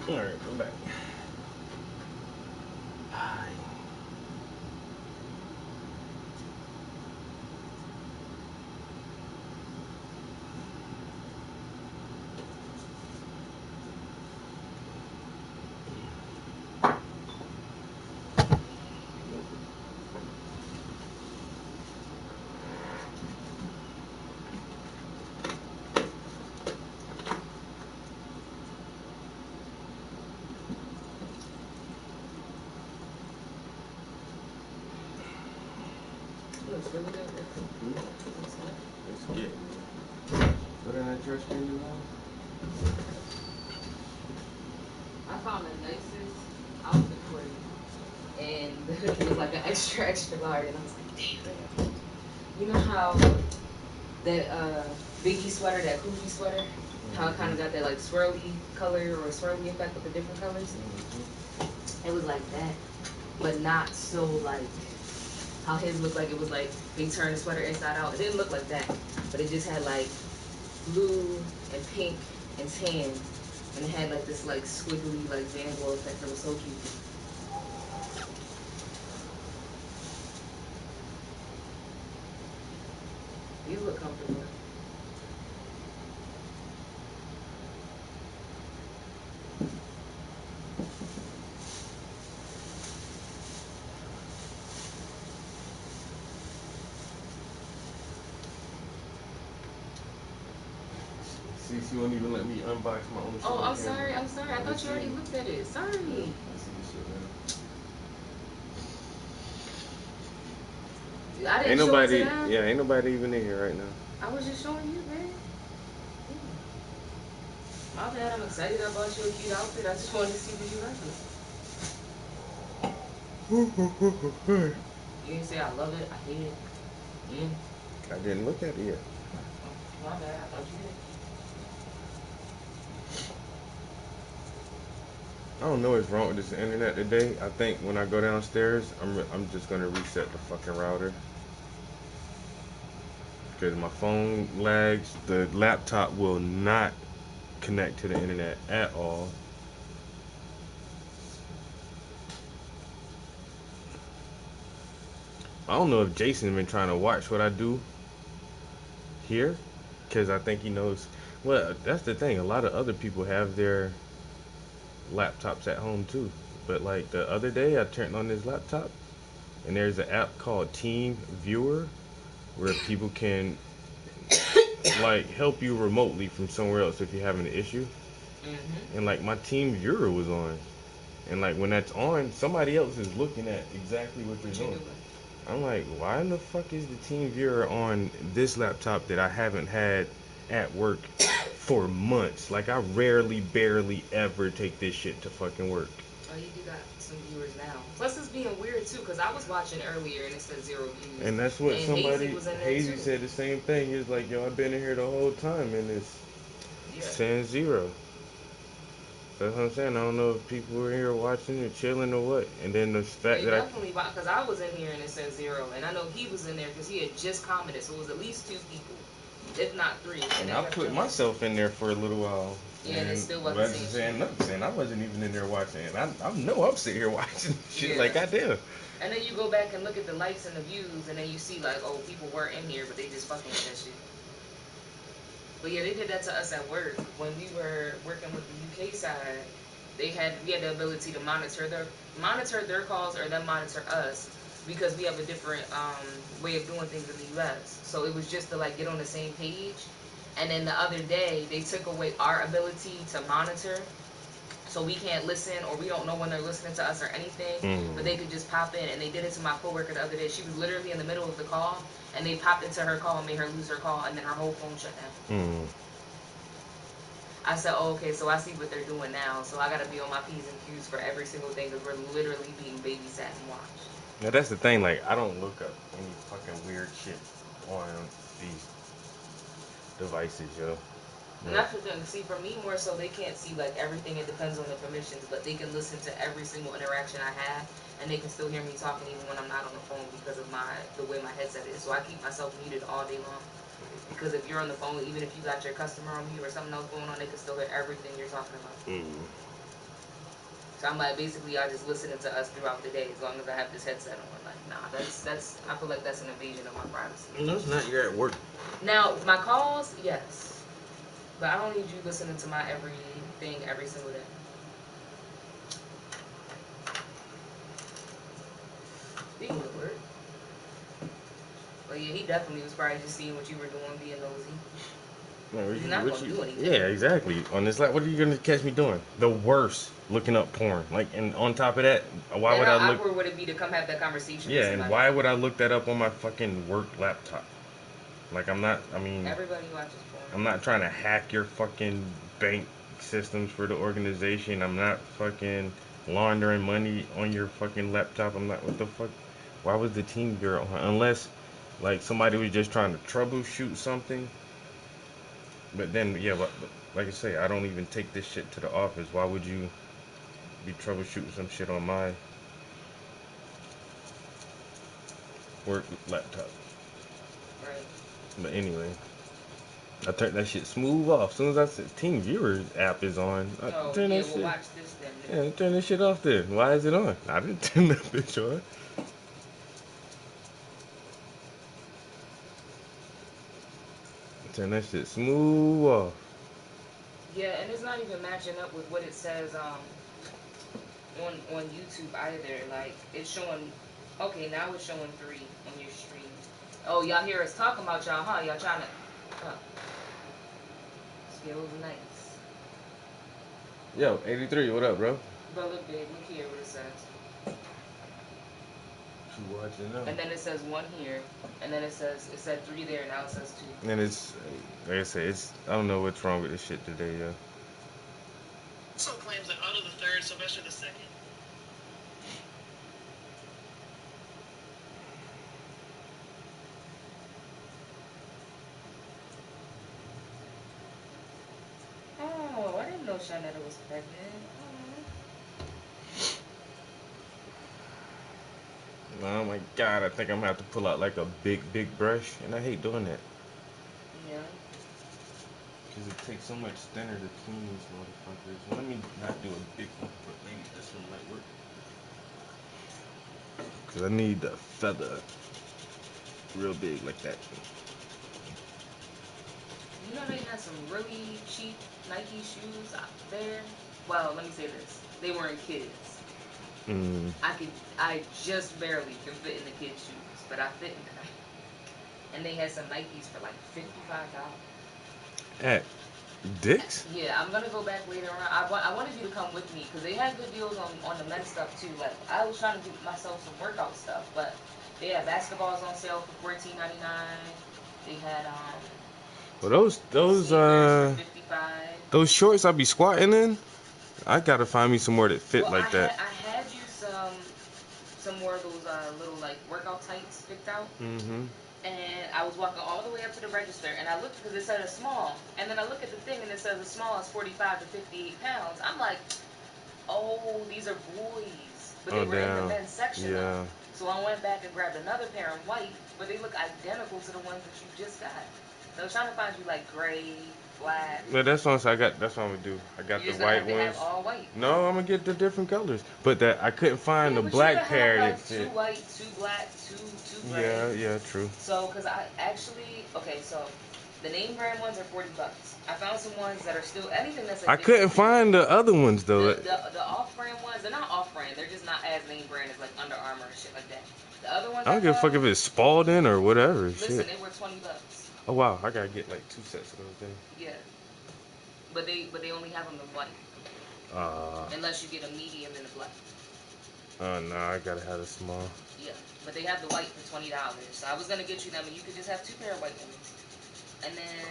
Alright, I'm back. Looks really good. Let's get. What did that trash can do now? I found the nicest outfit for you, and it was like an extra large, and I was like, damn. You know how that Biggie sweater, that Koofy sweater, how it kind of got that like swirly color or swirly effect with the different colors? It was like that, but not so like how his looked like it was like they turned the sweater inside out. It didn't look like that, but it just had like blue and pink and tan, and it had like this like squiggly like Van Gogh effect that was so cute. These look comfortable. See, she won't even let me unbox my own shit. Oh, I'm sorry. I thought you already looked at it. Sorry. I see this shit now. I didn't Ain't show nobody, it to them. yeah, ain't nobody even in here right now. I was just showing you, man. My bad. I'm excited I bought you a cute outfit. I just wanted to see what you like. You didn't say I love it. I hate it. I didn't look at it yet. My bad. I thought you did. I don't know what's wrong with this internet today. I think when I go downstairs, I'm just gonna reset the fucking router. Because my phone lags, the laptop will not connect to the internet at all. I don't know if Jason's been trying to watch what I do here, because I think he knows. Well, that's the thing. A lot of other people have their laptops at home too. But like the other day, I turned on this laptop, and there's an app called Team Viewer, where people can like help you remotely from somewhere else if you're having an issue. And like my Team Viewer was on, and like when that's on, somebody else is looking at exactly what they're doing. I'm like, why in the fuck is the Team Viewer on this laptop that I haven't had at work for months? Like I rarely, barely ever take this shit to fucking work. Oh, you do got some viewers now. Plus, it's being weird too, because I was watching earlier and it said 0 views. And that's what and somebody, Hazy was in there Hazy too. said the same thing. He was like, yo, I've been in here the whole time and it's saying 0. That's what I'm saying. I don't know if people were here watching or chilling or what. And then the fact They that definitely, because I was in here and it said 0, and I know he was in there because he had just commented, so it was at least 2 people, if not 3. And I put myself in there for a little while. Yeah, and it still wasn't saying nothing. I wasn't even in there watching. And I know I'm sitting here watching shit like goddamn. And then you go back and look at the likes and the views, and then you see like, oh, people were in here, but they just fucking with that shit. But yeah, they did that to us at work when we were working with the UK side. We had the ability to monitor their calls or them monitor us because we have a different way of doing things in the US. So it was just to like get on the same page. And then the other day they took away our ability to monitor. So we can't listen or we don't know when they're listening to us or anything, but they could just pop in. And they did it to my coworker the other day. She was literally in the middle of the call, and they popped into her call and made her lose her call, and then her whole phone shut down. I said, oh, okay, so I see what they're doing now. So I got to be on my P's and Q's for every single thing because we're literally being babysat and watched. Now that's the thing. Like I don't look up any fucking weird shit on these devices, yo. And that's the thing. See, for me, more so, they can't see, like, everything. It depends on the permissions. But they can listen to every single interaction I have. And they can still hear me talking even when I'm not on the phone because of the way my headset is. So I keep myself muted all day long. Because if you're on the phone, even if you got your customer on mute or something else going on, they can still hear everything you're talking about. So I'm like, basically, I just listening to us throughout the day as long as I have this headset on. Like, nah, that's. I feel like that's an invasion of my privacy. No, it's not. You're at work. Now, my calls, yes, but I don't need you listening to my everything every single day. Speaking of work, but yeah, he definitely was probably just seeing what you were doing, being nosy. Man, He's not gonna do anything. Yeah, exactly. On this, like, what are you gonna catch me doing? The worst, looking up porn. Like, and on top of that, why would I look? How awkward would it be to come have that conversation? Yeah, with and somebody? why would I look that up on my fucking work laptop? Like, I'm not. I mean, Everybody watches porn. I'm not trying to hack your fucking bank systems for the organization. I'm not fucking laundering money on your fucking laptop. I'm not. What the fuck? Why was the team girl? Unless, like, somebody was just trying to troubleshoot something. But then, yeah, but like I say, I don't even take this shit to the office. Why would you be troubleshooting some shit on my work laptop? Right. But anyway, I turned that shit smooth off. As soon as I said Team Viewer app is on, I turn that shit. Watch this then. Yeah, turn that shit off then. Why is it on? I didn't turn that bitch on. Turn that shit smooth off. Yeah, and it's not even matching up with what it says on YouTube either. Like, it's showing, okay, now it's showing 3 on your stream. Oh, y'all hear us talking about y'all, huh? Y'all trying to, skills nice. Yo, 83, what up, bro? Bro, look big, look here what it says. You watching now? And then it says 1 here, and then it said 3 there, now it says 2. And it's, like I said, I don't know what's wrong with this shit today, yo. Also claims that Otto the Third, Sylvester the Second. Oh, I didn't know Shanetta was pregnant. Oh my god, I think I'm gonna have to pull out like a big brush, and I hate doing that. Yeah. Because it takes so much thinner to clean these motherfuckers. Let me not do a big one, but maybe this one might work. Because I need the feather real big like that. You know they had some really cheap Nike shoes out there? Well, let me say this. They weren't kids. I just barely can fit in the kids' shoes, but I fit in them. And they had some Nikes for like $55. At Dick's? Yeah, I'm gonna go back later on. I wanted you to come with me because they had good deals on the men's stuff too. Like, I was trying to get myself some workout stuff, but they had basketballs on sale for $14.99. They had Well, those shorts I be squatting in, I gotta find me some more that fit like that. I had you some more of those little like workout tights picked out. Mm-hmm. And I was walking all the way up to the register, and I looked because it said a small, and then I look at the thing and it says a small is 45 to 58 pounds. I'm like, oh, these are boys, but they were in the men's section. Yeah. So I went back and grabbed another pair in white, but they look identical to the ones that you just got. So I was trying to find you like gray, black. Well, that's what I got. That's what I'm gonna do. I got the white ones. Have all white. No, I'm gonna get the different colors. But that I couldn't find the black pair that fit. 2 white, 2 black, 2 gray. Yeah, true. So, cause I actually, so the name brand ones are $40. I found some ones that are still anything that's. Like I couldn't find the other ones though. The off-brand ones, they're not off-brand. They're just not as name brand as like Under Armour and shit like that. The other ones. I don't give a fuck if it's Spalding or whatever. Listen, shit. they were $20. Oh wow, I gotta get like 2 sets of those things. Yeah, but they only have them in white. Unless you get a medium and a black. Oh no, I gotta have a small. Yeah, but they have the white for $20. So I was gonna get you them, and you could just have 2 pair of white ones. And then,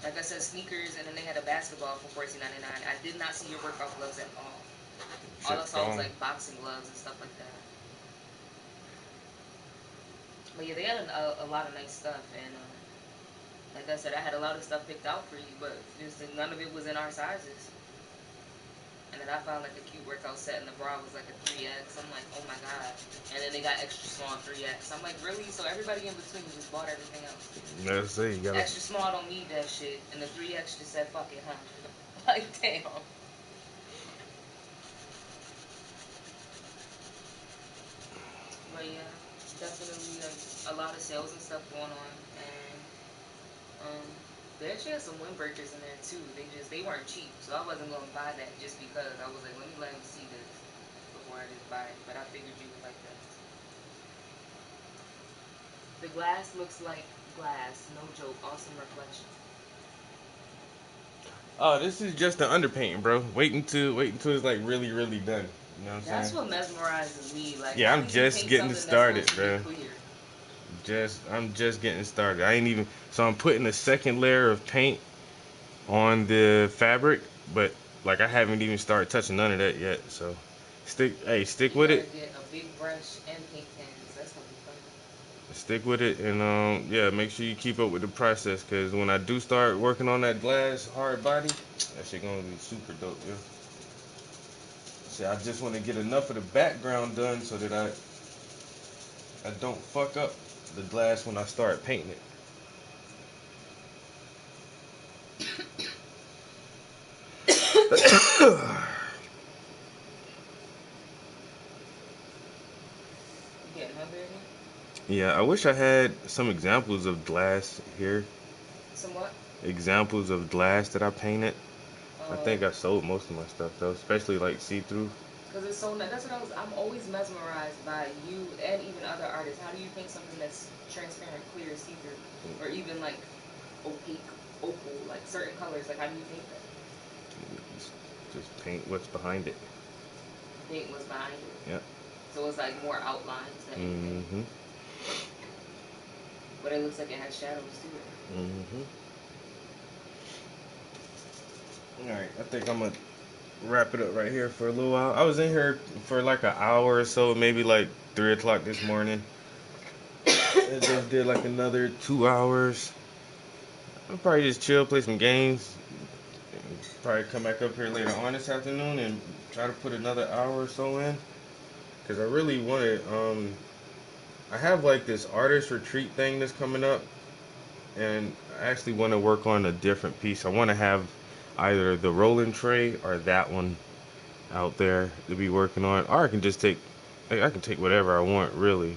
like I said, sneakers, and then they had a basketball for $14.99. I did not see your workout gloves at all. All I saw was like boxing gloves and stuff like that. But yeah, they had a lot of nice stuff, and like I said, I had a lot of stuff picked out for you, but just none of it was in our sizes. And then I found like a cute workout set, and the bra was like a 3X. I'm like, oh my god. And then they got extra small 3X. I'm like, really? So everybody in between just bought everything else. Let's see, you gotta. Extra small don't need that shit, and the 3X just said fuck it, huh? Like damn. But yeah, definitely like a lot of sales and stuff going on, and they actually had some windbreakers in there too. They weren't cheap, so I wasn't gonna buy that just because I was like, let me let him see this before I just buy it. But I figured you would like that. The glass looks like glass, no joke. Awesome reflection. Oh, this is just the underpainting, bro. Wait until it's like really, really done. You know what I'm That's saying? what mesmerizes me. Like, Yeah, how I'm do you just paint getting something that's started, supposed to be bro. clear? I'm just getting started. I ain't even so I'm putting a second layer of paint on the fabric, but like I haven't even started touching none of that yet. So stick You with gotta it. get a big brush and paint cans. That's gonna be fun. Stick with it, and yeah, make sure you keep up with the process, cause when I do start working on that glass hard body, that shit gonna be super dope, yeah. See, I just want to get enough of the background done so that I don't fuck up the glass when I start painting it. You getting hungry again? Yeah, I wish I had some examples of glass here. Somewhat. Examples of glass that I painted. I Oh. think I sold most of my stuff though, especially like see-through. Cause it's so that's what I'm always mesmerized by you and even other artists. How do you paint something that's transparent, clear, see-through, or even like opaque, opal, like certain colors? Like how do you paint that? Just paint what's behind it. Paint what's behind it. Yeah. So it's like more outlines than anything. Mm-hmm. But it looks like it has shadows too. Mm-hmm. Alright, I think I'm gonna wrap it up right here for a little while. I was in here for like an hour or so, maybe like 3 o'clock this morning. I just did like another 2 hours. I'll probably just chill, play some games. Probably come back up here later on this afternoon and try to put another hour or so in. Cause I really wanted, I have like this artist retreat thing that's coming up, and I actually want to work on a different piece. I want to have either the rolling tray or that one out there to be working on, or I can take whatever I want really.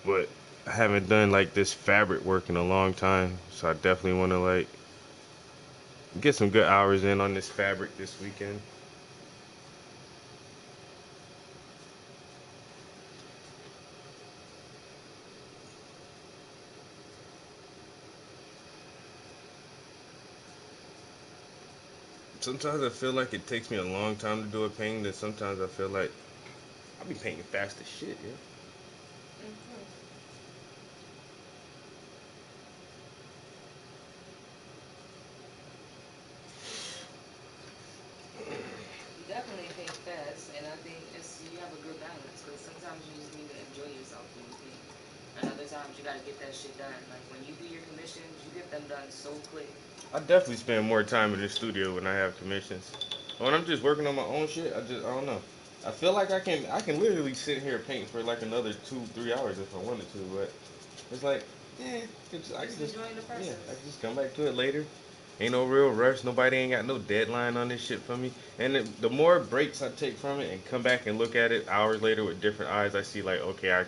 But I haven't done like this fabric work in a long time, so I definitely want to like get some good hours in on this fabric this weekend. Sometimes I feel like it takes me a long time to do a painting, and sometimes I feel like I'll be painting fast as shit, yeah. You definitely paint fast, and I think you have a good balance. Because sometimes you just need to enjoy yourself when you paint, and other times you gotta get that shit done. Like when you do your commissions, you get them done so quick. I definitely spend more time in the studio when I have commissions. When I'm just working on my own shit, I don't know. I feel like I can literally sit here and paint for like another 2-3 hours if I wanted to, but it's like, I can just enjoying the process. yeah, I can just come back to it later. Ain't no real rush. Nobody ain't got no deadline on this shit for me. And the more breaks I take from it and come back and look at it hours later with different eyes, I see like, okay, I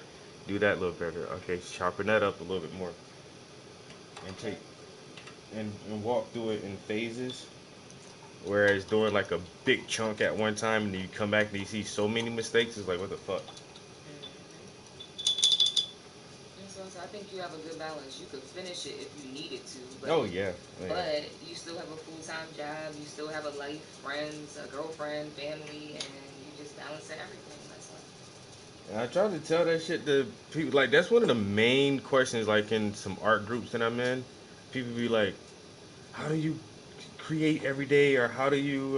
do that a little better. Okay, sharpen that up a little bit more, and take and walk through it in phases. Whereas doing like a big chunk at one time and then you come back and you see so many mistakes, it's like, what the fuck? So I think you have a good balance. You could finish it if you needed to. But, Oh yeah. But you still have a full-time job. You still have a life, friends, a girlfriend, family, and you just balance everything. That's all. And I try to tell that shit to people. Like that's one of the main questions. Like in some art groups that I'm in, people be like, "How do you create every day?" Or "How do you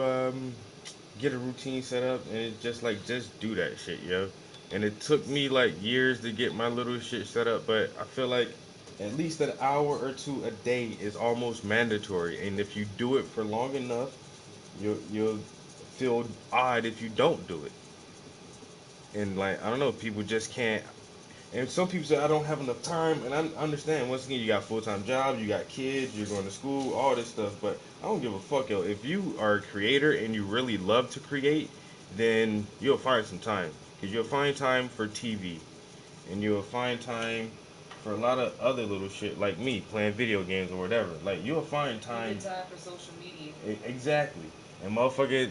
get a routine set up?" And it's just like, just do that shit, yo. And it took me like years to get my little shit set up, but I feel like at least an hour or two a day is almost mandatory. And if you do it for long enough, you'll feel odd if you don't do it. And like I don't know, people just can't. And some people say I don't have enough time, and I understand. Once again, you got full time jobs, you got kids, you're going to school, all this stuff. But I don't give a fuck, yo. If you are a creator and you really love to create, then you'll find some time. Because you'll find time for TV. And you'll find time for a lot of other little shit, like me, playing video games or whatever. Like, you'll find time. You get time for social media. Exactly. And motherfucker,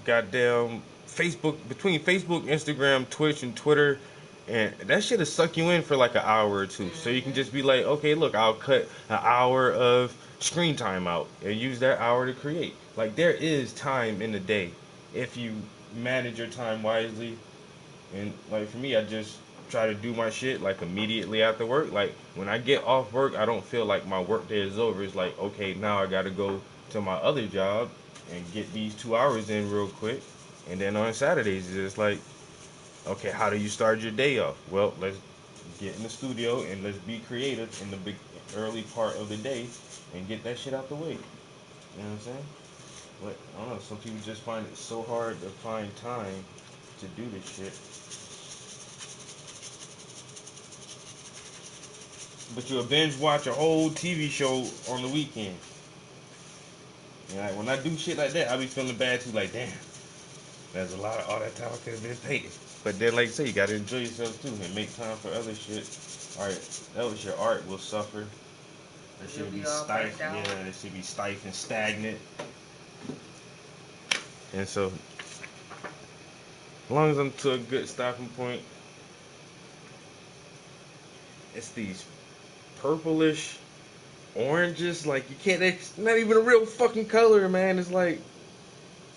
goddamn, Facebook, between Facebook, Instagram, Twitch, and Twitter, and that shit'll suck you in for like an hour or two. So you can just be like, okay, look, I'll cut an hour of screen time out and use that hour to create. Like, there is time in the day if you manage your time wisely. And like for me, I just try to do my shit like immediately after work. Like when I get off work, I don't feel like my work day is over. It's like, okay, now I gotta go to my other job and get these 2 hours in real quick. And then on Saturdays, it's like, okay, how do you start your day off? Well, let's get in the studio and let's be creative in the big early part of the day and get that shit out the way. You know what I'm saying? But I don't know, some people just find it so hard to find time to do this shit. But you'll binge watch a whole TV show on the weekend. And like, when I do shit like that, I be feeling bad too, like, damn, there's a lot of all that time I could have been painting. But then, like I say, you gotta enjoy yourself too and make time for other shit. Alright, that was your art will suffer. That should be stiff. Yeah, that should be stiff and stagnant. And so, as long as I'm to a good stopping point, it's these purplish, oranges, like you can't, it's not even a real fucking color, man. It's like,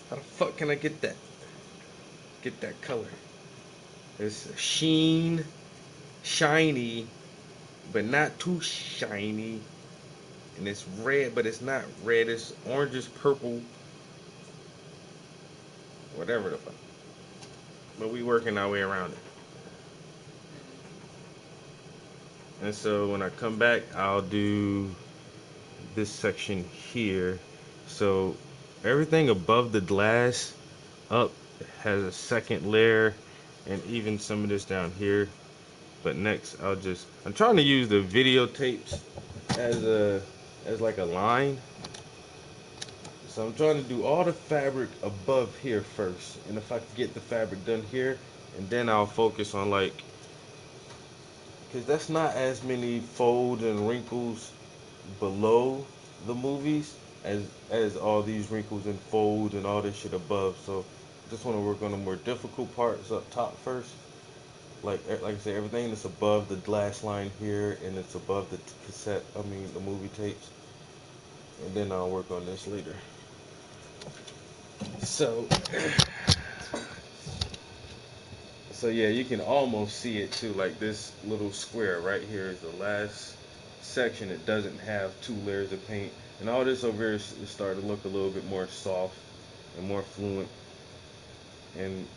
how the fuck can I get that color? It's a sheen, shiny, but not too shiny. And it's red, but it's not red. It's orangish purple, whatever the fuck. But we working our way around it. And so when I come back, I'll do this section here. So everything above the glass up has a second layer, and even some of this down here. But next I'm trying to use the videotapes as like a line. So I'm trying to do all the fabric above here first. And if I can get the fabric done here, and then I'll focus on like, because that's not as many folds and wrinkles below the movies as all these wrinkles and folds and all this shit above. So just want to work on the more difficult parts up top first. Like I said, everything that's above the glass line here and it's above the the movie tapes. And then I'll work on this later. So yeah, you can almost see it too. Like this little square right here is the last section that doesn't have 2 layers of paint. And all this over here is starting to look a little bit more soft and more fluent. And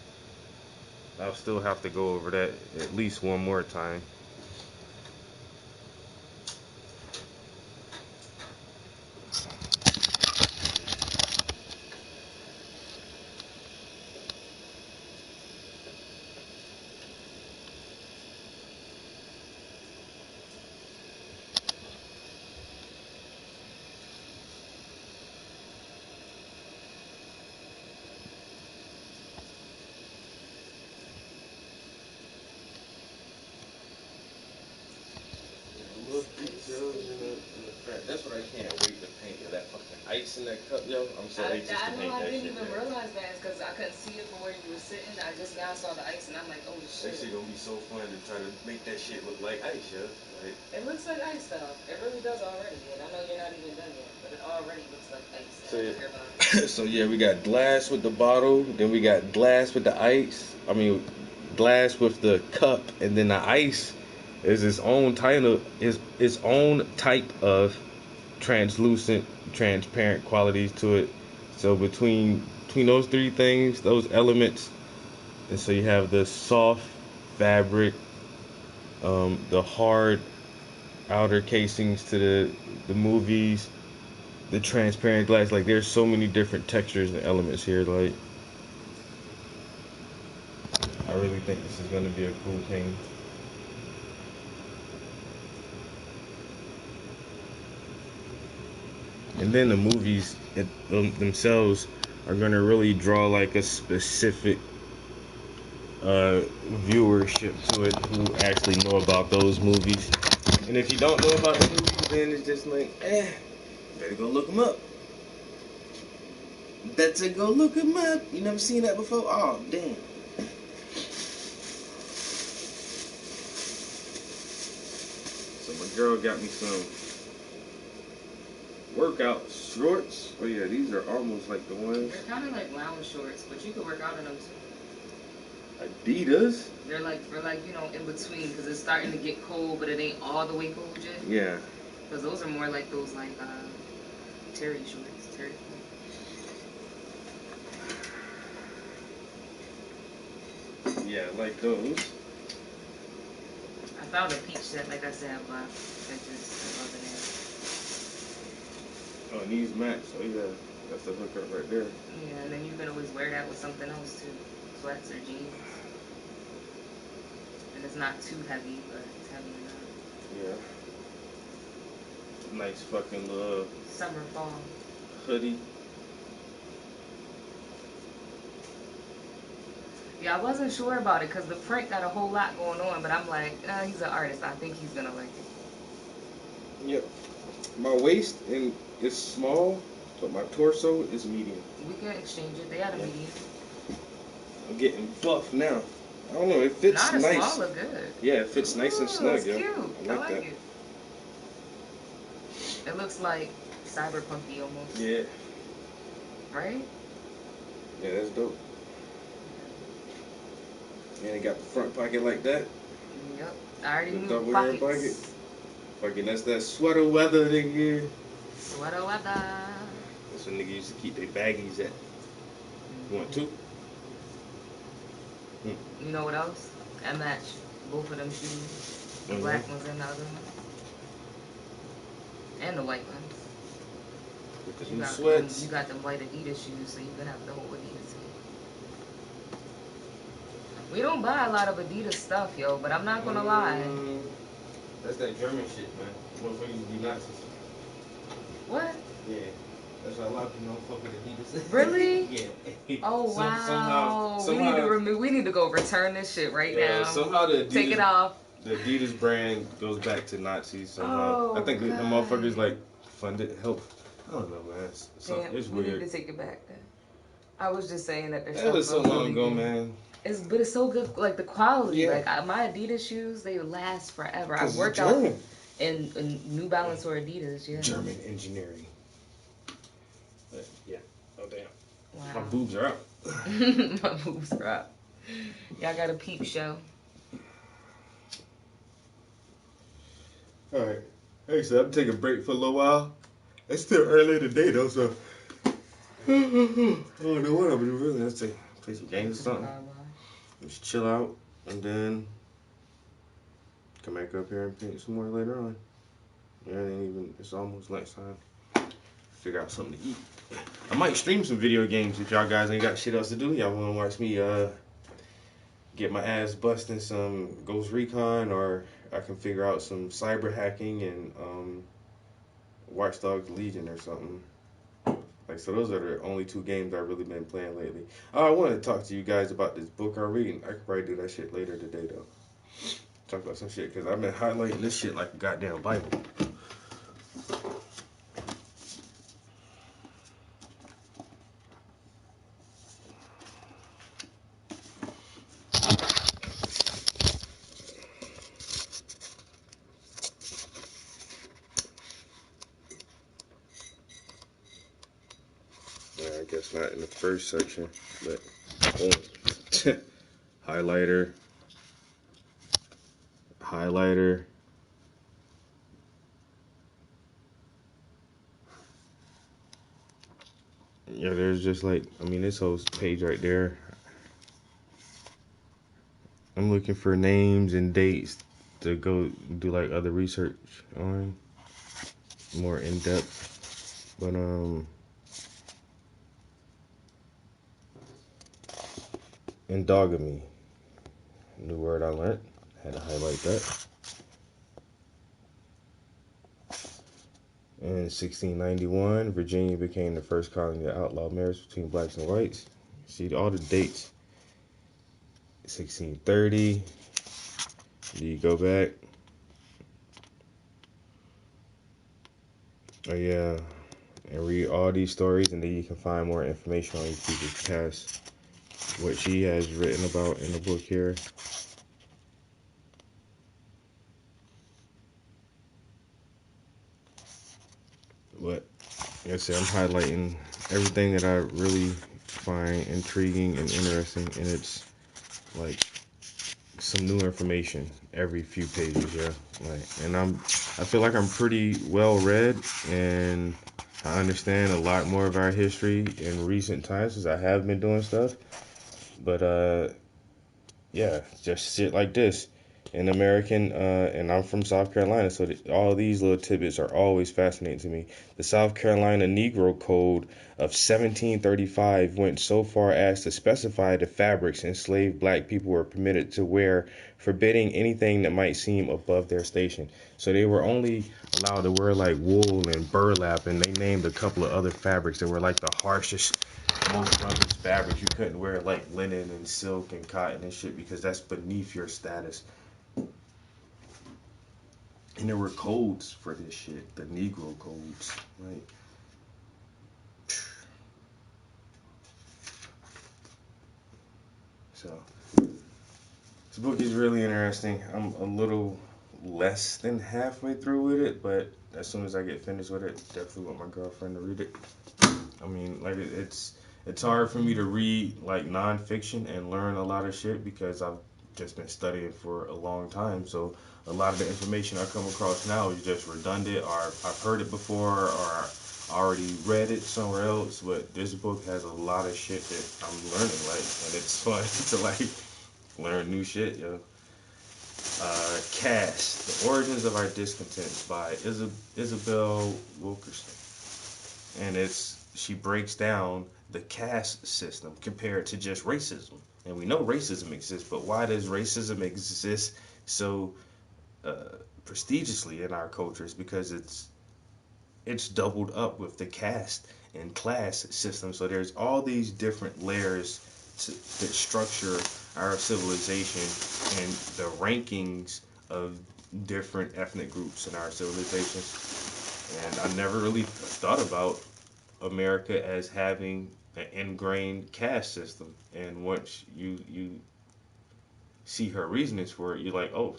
I'll still have to go over that at least one more time. That's what I can't wait to paint. That fucking ice in that cup, yo. I'm so anxious to paint that shit. I didn't even realize that because I couldn't see it from where you were sitting. I just now saw the ice and I'm like, oh shit. That shit gonna be so fun to try to make that shit look like ice, yo. Like, it looks like ice though. It really does already. And I know you're not even done yet, but it already looks like ice. So yeah, we got glass with the bottle, then we got glass with the ice. Glass with the cup, and then the ice is its own type of translucent, transparent qualities to it. So between those 3 things, those elements, and so you have the soft fabric, the hard outer casings to the movies, the transparent glass. Like there's so many different textures and elements here. Like I really think this is gonna be a cool thing. And then the movies themselves are gonna really draw like a specific viewership to it who actually know about those movies. And if you don't know about the movies, then it's just like, better go look them up. Better go look them up. You never seen that before? Oh, damn. So my girl got me some workout shorts. Oh yeah, these are almost like the ones. They're kind of like lounge shorts, but you could work out in them too. Adidas? They're like, you know, in between, because it's starting to get cold, but it ain't all the way cold yet. Yeah. Because those are more like those, like, terry shorts. Terry. Yeah, like those. I found a peach set, like I said, but it wasn't Oh, and these match. Oh yeah, that's the hookup right there. Yeah, and then you can always wear that with something else too. Sweats or jeans. And it's not too heavy, but it's heavy enough. Yeah. Nice fucking little summer fall hoodie. Yeah, I wasn't sure about it because the print got a whole lot going on, but I'm like, he's an artist. I think he's gonna like it. Yep. My waist is small, but my torso is medium. We can exchange it. They had a medium. I'm getting buff now. I don't know. It fits Not nice. Small look good. Yeah, it fits nice and snug. It's cute. I like that. it. It looks like cyberpunky almost. Yeah. Right? Yeah, that's dope. And it got the front pocket like that. Yep. I already the knew double pockets. air pocket. Fucking that's that sweater weather nigga. Sweater weather. That's what niggas used to keep their baggies at. You want two? You know what else? I match both of them shoes. The black ones and the other ones. And the white ones. With the new sweats. You got them white Adidas shoes, so you can have the whole Adidas too. We don't buy a lot of Adidas stuff, yo, but I'm not gonna lie. That's that German shit, man. Motherfuckers be Nazis. What? Yeah. That's why a lot of people don't fuck with Adidas. Really? Yeah. Oh wow. Somehow, we need to go return this shit right now. Somehow the Adidas, take it off. The Adidas brand goes back to Nazis somehow. Oh, I think the motherfuckers like funded help. I don't know, man. It's weird. We need to take it back then. I was just saying that there's That was so long ago, man. But it's so good, like the quality. Yeah. Like my Adidas shoes, they last forever. I work out in New Balance or Adidas. Yeah. German engineering. But, yeah. Oh damn. Wow. My boobs are out. My boobs are out. Y'all got a peep show. All right. Hey, so I'm taking a break for a little while. It's still early today though, so I don't know what I'm gonna do really. Let's say play some games or something. Just chill out and then come back up here and paint some more later on. Yeah, it's almost lunchtime. Figure out something to eat. I might stream some video games if y'all guys ain't got shit else to do. Y'all wanna watch me get my ass busting some Ghost Recon, or I can figure out some cyber hacking and Watch Dogs Legion or something. Like, so those are the only two games I've really been playing lately. Oh, I wanted to talk to you guys about this book I'm reading. I could probably do that shit later today, though. Talk about some shit, because I've been highlighting this shit like a goddamn Bible. I guess not in the first section, but highlighter. Yeah, there's just like, I mean, this whole page right there. I'm looking for names and dates to go do like other research on, more in depth, but endogamy, new word I learned, had to highlight that. In 1691, Virginia became the first colony to outlaw marriage between blacks and whites. See all the dates. 1630. Do you go back? Oh yeah, and read all these stories, and then you can find more information on these people's past. What she has written about in the book here. But like I said, I'm highlighting everything that I really find intriguing and interesting, and it's like some new information every few pages, yeah. And I feel like I'm pretty well read, and I understand a lot more of our history in recent times as I have been doing stuff. But yeah, just shit like this. An American, and I'm from South Carolina, so all these little tidbits are always fascinating to me. The South Carolina Negro Code of 1735 went so far as to specify the fabrics enslaved black people were permitted to wear, forbidding anything that might seem above their station. So they were only allowed to wear like wool and burlap, and they named a couple of other fabrics that were like the harshest, most roughest fabrics. You couldn't wear like linen and silk and cotton and shit because that's beneath your status. And there were codes for this shit, the Negro codes, right? So, this book is really interesting. I'm a little less than halfway through with it, but as soon as I get finished with it, definitely want my girlfriend to read it. I mean, like, it's hard for me to read, like, nonfiction and learn a lot of shit because I've just been studying for a long time, so a lot of the information I come across now is just redundant, or I've heard it before, or I already read it somewhere else. But this book has a lot of shit that I'm learning, like, and it's fun to like learn new shit, yo. Caste: The Origins of Our Discontents by Isabel Wilkerson, and she breaks down the caste system compared to just racism. And we know racism exists, but why does racism exist so prestigiously in our cultures? Because it's doubled up with the caste and class system. So there's all these different layers that structure our civilization and the rankings of different ethnic groups in our civilizations. And I never really thought about America as having an ingrained caste system. And once you see her reasonings for it, you're like, oh,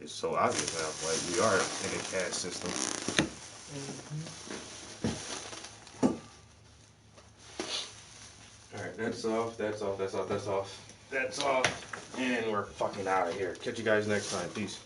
it's so obvious now. Like, we are in a caste system. Alright, that's off. And we're fucking out of here. Catch you guys next time. Peace.